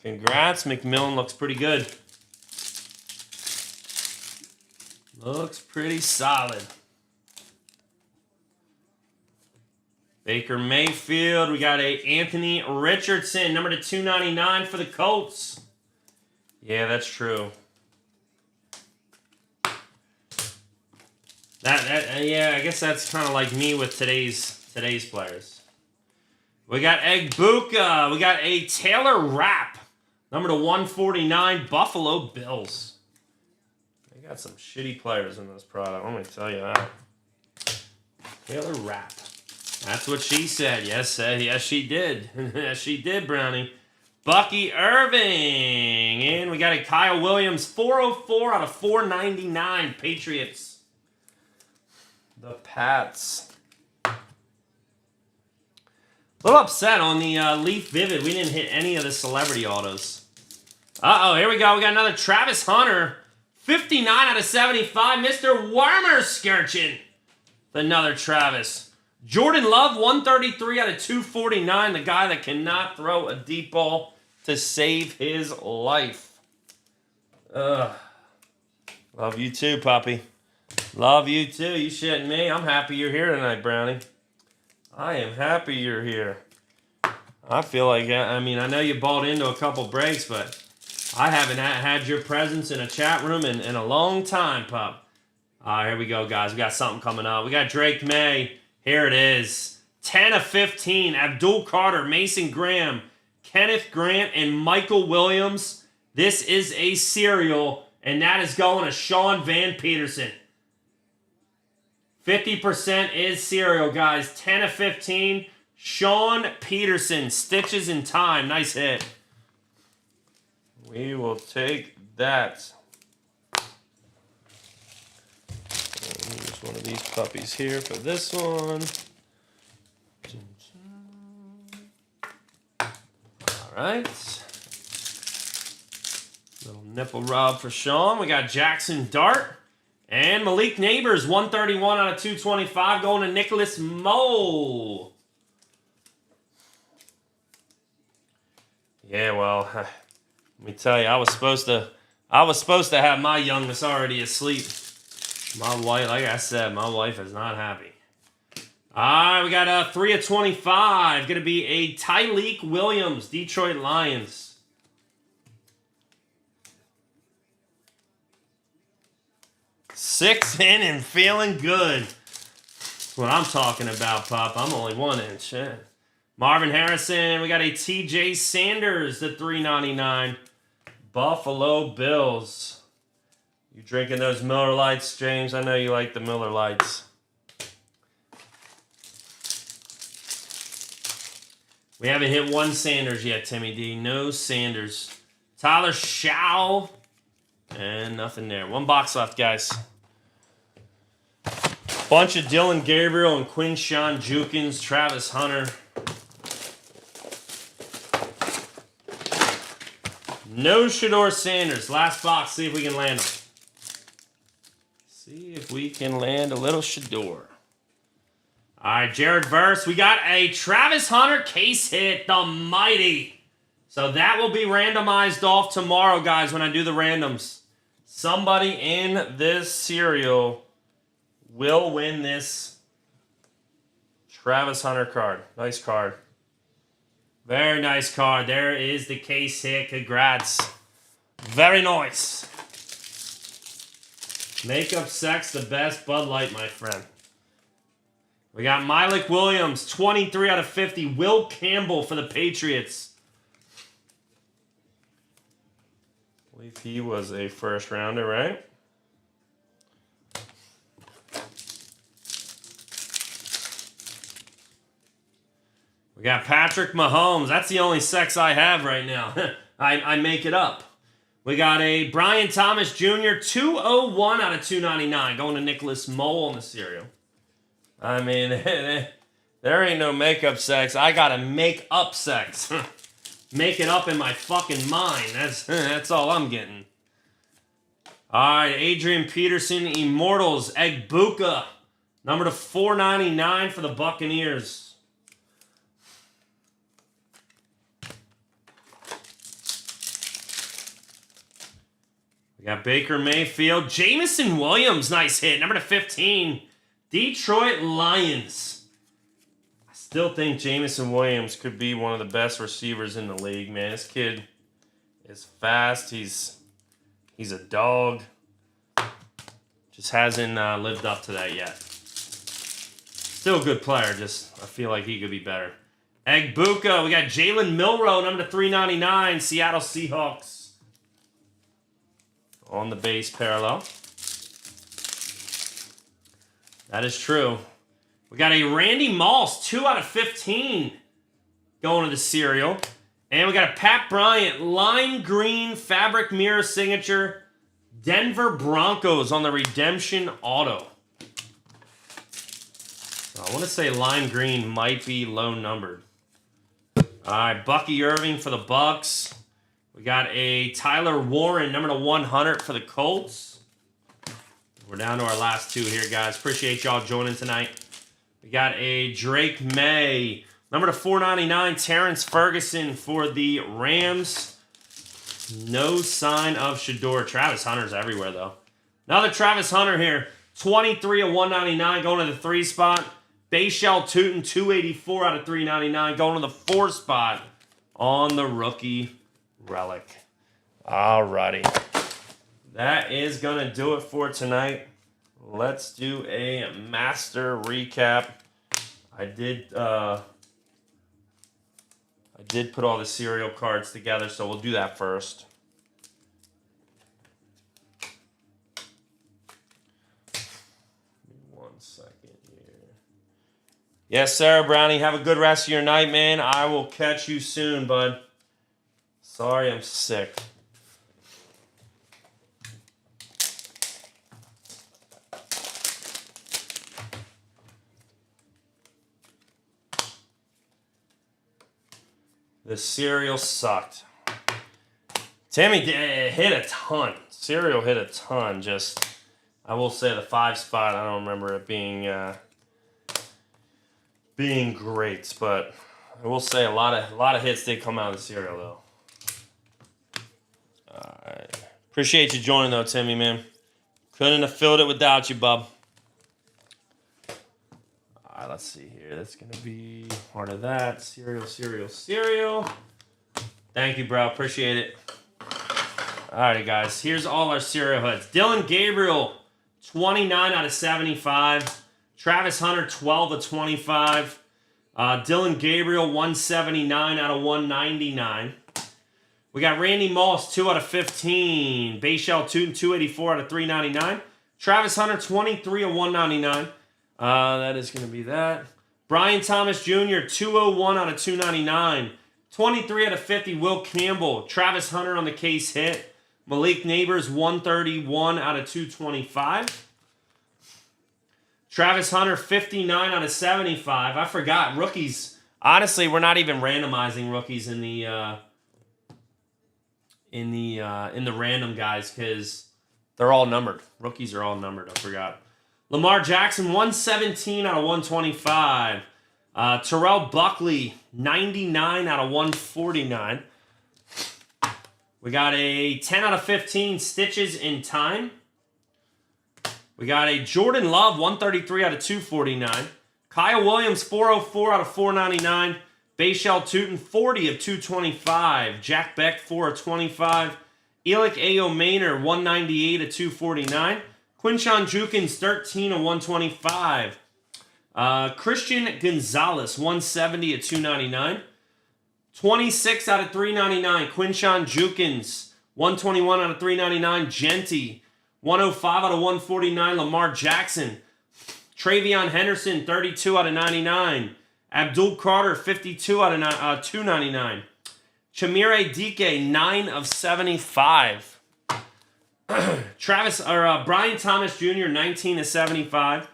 Speaker 1: Congrats, McMillan looks pretty good. Looks pretty solid. Baker Mayfield. We got a Anthony Richardson, number to 299 for the Colts. Yeah, that's true. Yeah, I guess that's kind of like me with today's players. We got Egbuka. We got a Taylor Rapp, number to 149, Buffalo Bills. They got some shitty players in this product. Let me tell you that. Taylor Rapp. That's what she said. Yes, she did. Yes, she did, Brownie. Bucky Irving. And we got a Kyle Williams, 404 out of 499, Patriots. The Pats. A little upset on the Leaf Vivid. We didn't hit any of the celebrity autos. Uh-oh, here we go. We got another Travis Hunter. 59 out of 75. Mr. Wormerskirchen. Another Travis. Jordan Love, 133 out of 249. The guy that cannot throw a deep ball to save his life. Love you too, puppy. Love you too. You shitting me? I'm happy you're here tonight, Brownie. I am happy you're here. I feel like, I mean, I know you bought into a couple breaks, but I haven't had your presence in a chat room in a long time, pup. Here we go, guys. We got something coming up. We got Drake May. Here it is. 10 of 15. Abdul Carter, Mason Graham, Kenneth Grant, and Michael Williams. This is a serial, and that is going to Sean Van Peterson. 50% is serial, guys. 10 of 15. Sean Peterson, Stitches in Time. Nice hit. We will take that. Use one of these puppies here for this one. All right. Little nipple rub for Sean. We got Jackson Dart. And Malik Neighbors, 131 out of 225, going to Nicholas Moe. Yeah, well, let me tell you, I was supposed to have my youngest already asleep. My wife, like I said, my wife is not happy. All right, we got a 3 of 25. Going to be a Tyleek Williams, Detroit Lions. 6 in and feeling good. That's what I'm talking about, Pop. I'm only 1 inch. Yeah. Marvin Harrison. We got a TJ Sanders to $3.99. Buffalo Bills. You drinking those Miller Lights, James? I know you like the Miller Lights. We haven't hit one Sanders yet, Timmy D. No Sanders. Tyler Shaw. And nothing there. 1 box left, guys. Bunch of Dylan Gabriel and Quinshawn Jukins. Travis Hunter. No Shador Sanders. Last box. See if we can land him. See if we can land a little Shador. All right, Jared Verse. We got a Travis Hunter case hit, the mighty. So that will be randomized off tomorrow, guys, when I do the randoms. Somebody in this serial will win this Travis Hunter card. Nice card. Very nice card. There is the case hit. Congrats. Very nice. Makeup Sex, the best Bud Light, my friend. We got Malik Williams, 23 out of 50. Will Campbell for the Patriots. I believe he was a first rounder, right? We got Patrick Mahomes. That's the only sex I have right now. I make it up. We got a Brian Thomas Jr., 201 out of 299. Going to Nicholas Mole on the serial. I mean, there ain't no makeup sex. I gotta make up sex. Make it up in my fucking mind. That's all I'm getting. All right, Adrian Peterson, Immortals, Egbuka. Number to 499 for the Buccaneers. We got Baker Mayfield. Jamison Williams, nice hit. Number to 15. Detroit Lions. I still think Jamison Williams could be one of the best receivers in the league, man. This kid is fast. He's a dog. Just hasn't lived up to that yet. Still a good player. Just I feel like he could be better. Egbuka. We got Jalen Milroe, number to 399. Seattle Seahawks. On the base parallel. That is true. We got a Randy Moss, 2 out of 15 going to the serial. And we got a Pat Bryant, lime green fabric mirror signature, Denver Broncos on the redemption auto. I want to say lime green might be low numbered. All right, Bucky Irving for the Bucks. We got a Tyler Warren, number to 100 for the Colts. We're down to our last 2 here, guys. Appreciate y'all joining tonight. We got a Drake May. Number to 499, Terrence Ferguson for the Rams. No sign of Shador. Travis Hunter's everywhere, though. Another Travis Hunter here. 23 of 199 going to the 3 spot. Bayshell Tootin, 284 out of 399 going to the 4 spot on the rookie relic. Alrighty. That is going to do it for tonight. Let's do a master recap. I did put all the serial cards together, so we'll do that first. One second here. Yes, Sarah Brownie, have a good rest of your night, man. I will catch you soon, bud. Sorry, I'm sick. The cereal sucked. Timmy hit a ton. Cereal hit a ton. Just, I will say the 5 spot, I don't remember it being great, but I will say a lot of hits did come out of the cereal though. All right. Appreciate you joining though, Timmy, man. Couldn't have filled it without you, bub. All right, let's see here. That's going to be part of that. Cereal. Thank you, bro. Appreciate it. All right, guys. Here's all our cereal hoods. Dylan Gabriel, 29 out of 75. Travis Hunter, 12 of 25. Dylan Gabriel, 179 out of 199. We got Randy Moss, 2 out of 15. Bayshell Tootin, 284 out of 399. Travis Hunter, 23 of 199. That is going to be that. Brian Thomas Jr., 201 out of 299. 23 out of 50, Will Campbell. Travis Hunter on the case hit. Malik Neighbors, 131 out of 225. Travis Hunter, 59 out of 75. I forgot, rookies. Honestly, we're not even randomizing rookies in the random guys because they're all numbered. Rookies are all numbered. I forgot. Lamar Jackson, 117 out of 125. Terrell Buckley, 99 out of 149. We got a 10 out of 15, Stitches in Time. We got a Jordan Love, 133 out of 249. Kyle Williams, 404 out of 499. Bayshell Tootin, 40 of 225. Jack Beck, 4 of 25. Elick Ayo Maynor, 198 of 249. Quinshawn Jukins, 13 of 125. Christian Gonzalez, 170 of 299. 26 out of 399. Quinshawn Jukins, 121 out of 399. Genty, 105 out of 149. Lamar Jackson. Travion Henderson, 32 out of 99. Abdul Carter, 52 out of 299. Chamire Dike, 9 of 75. Brian Thomas Jr., 19 of 75.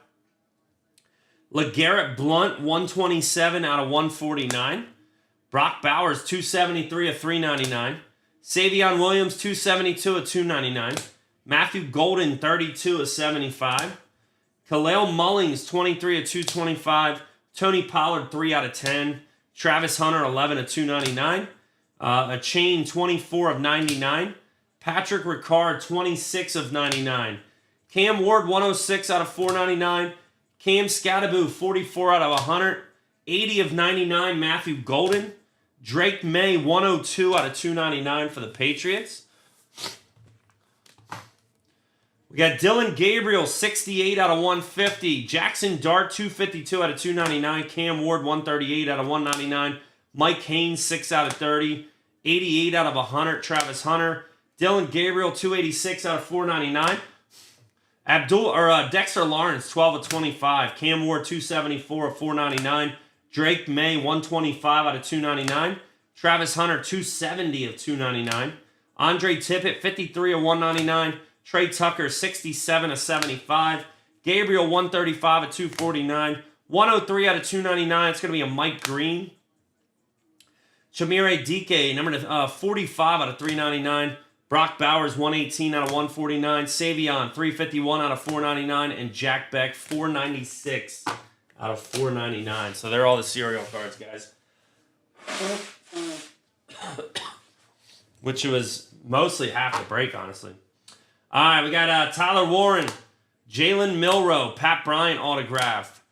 Speaker 1: LeGarrette Blount, 127 out of 149. Brock Bowers, 273 of 399. Savion Williams, 272 of 299. Matthew Golden, 32 of 75. Khalil Mullings, 23 of 225. Tony Pollard, 3 out of 10. Travis Hunter, 11 of 299. A Chain, 24 of 99. Patrick Ricard, 26 of 99. Cam Ward, 106 out of 499. Cam Scattaboo, 44 out of 100. 80 of 99, Matthew Golden. Drake May, 102 out of 299 for the Patriots. We got Dylan Gabriel, 68 out of 150. Jackson Dart, 252 out of 299. Cam Ward, 138 out of 199. Mike Haynes, 6 out of 30. 88 out of 100, Travis Hunter. Dylan Gabriel, 286 out of 499. Dexter Lawrence, 12 of 25. Cam Ward, 274 of 499. Drake May, 125 out of 299. Travis Hunter, 270 of 299. Andre Tippett, 53 of 199. Trey Tucker, 67 of 75. Gabriel, 135 of 249. 103 out of 299. It's going to be a Mike Green. Chamire Dike, number 45 out of 399. Brock Bowers, 118 out of 149. Savion, 351 out of 499. And Jack Beck, 496 out of 499. So they're all the serial cards, guys. Which was mostly half the break, honestly. All right, we got Tyler Warren, Jalen Milroe, Pat Bryant autograph,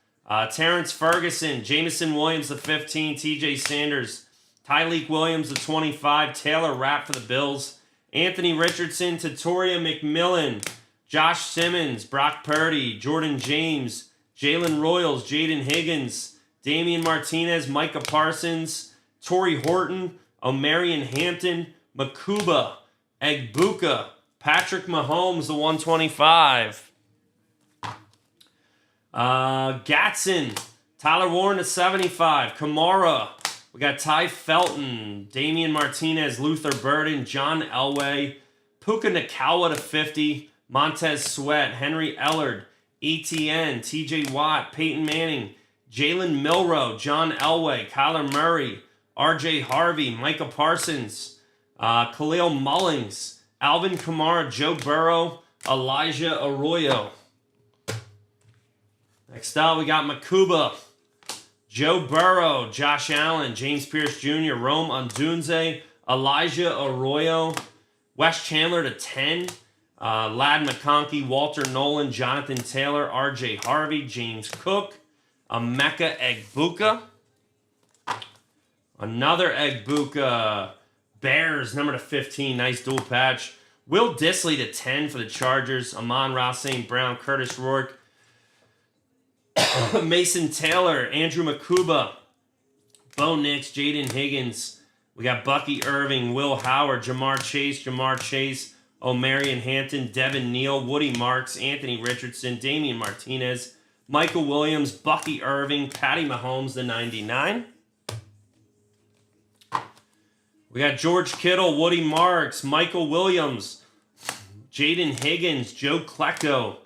Speaker 1: Terrence Ferguson, Jamison Williams, the 15, TJ Sanders, Tyleek Williams, the 25, Taylor Rapp for the Bills, Anthony Richardson, Tatoria McMillan, Josh Simmons, Brock Purdy, Jordan James, Jalen Royals, Jaden Higgins, Damian Martinez, Micah Parsons, Torrey Horton, Omarion Hampton, Makuba, Egbuka, Patrick Mahomes, the 125. Gatson, Tyler Warren, the 75. Kamara, we got Ty Felton, Damian Martinez, Luther Burden, John Elway, Puka Nacua to 50. Montez Sweat, Henry Ellard, ETN, TJ Watt, Peyton Manning, Jalen Milroe, John Elway, Kyler Murray, RJ Harvey, Micah Parsons, Khalil Mullings, Alvin Kamara, Joe Burrow, Elijah Arroyo. Next up, we got Makuba, Joe Burrow, Josh Allen, James Pierce Jr., Rome Odunze, Elijah Arroyo, Wes Chandler to 10, Lad McConkey, Walter Nolan, Jonathan Taylor, RJ Harvey, James Cook, Emeka Egbuka, another Egbuka, Bears, number to 15, nice dual patch. Will Dissly to 10 for the Chargers. Amon-Ra St. Brown, Curtis Rourke, Mason Taylor, Andrew Makuba, Bo Nix, Jaden Higgins. We got Bucky Irving, Will Howard, Jamar Chase, O'Marion Hampton, Devin Neal, Woody Marks, Anthony Richardson, Damian Martinez, Michael Williams, Bucky Irving, Patty Mahomes, the 99. We got George Kittle, Woody Marks, Michael Williams, Jaden Higgins, Joe Klecko,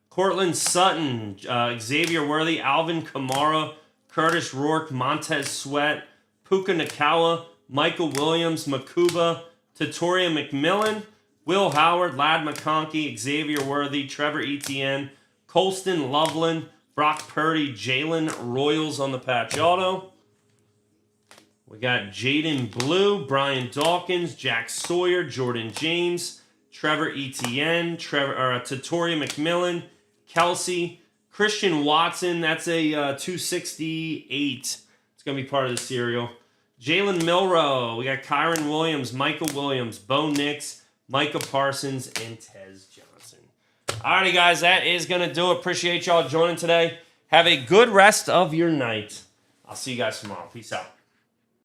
Speaker 1: Cortland Sutton, Xavier Worthy, Alvin Kamara, Curtis Rourke, Montez Sweat, Puka Nacua, Michael Williams, Makuba, Tatoria McMillan, Will Howard, Lad McConkey, Xavier Worthy, Trevor Etienne, Colston Loveland, Brock Purdy, Jalen Royals on the patch auto. We got Jaden Blue, Brian Dawkins, Jack Sawyer, Jordan James, Trevor Etienne, Tatoria McMillan, Kelsey, Christian Watson. That's a 268. It's going to be part of the serial. Jalen Milrow. We got Kyron Williams, Michael Williams, Bo Nix, Micah Parsons, and Tez Johnson. Alrighty, guys, that is going to do it. Appreciate y'all joining today. Have a good rest of your night. I'll see you guys tomorrow. Peace out.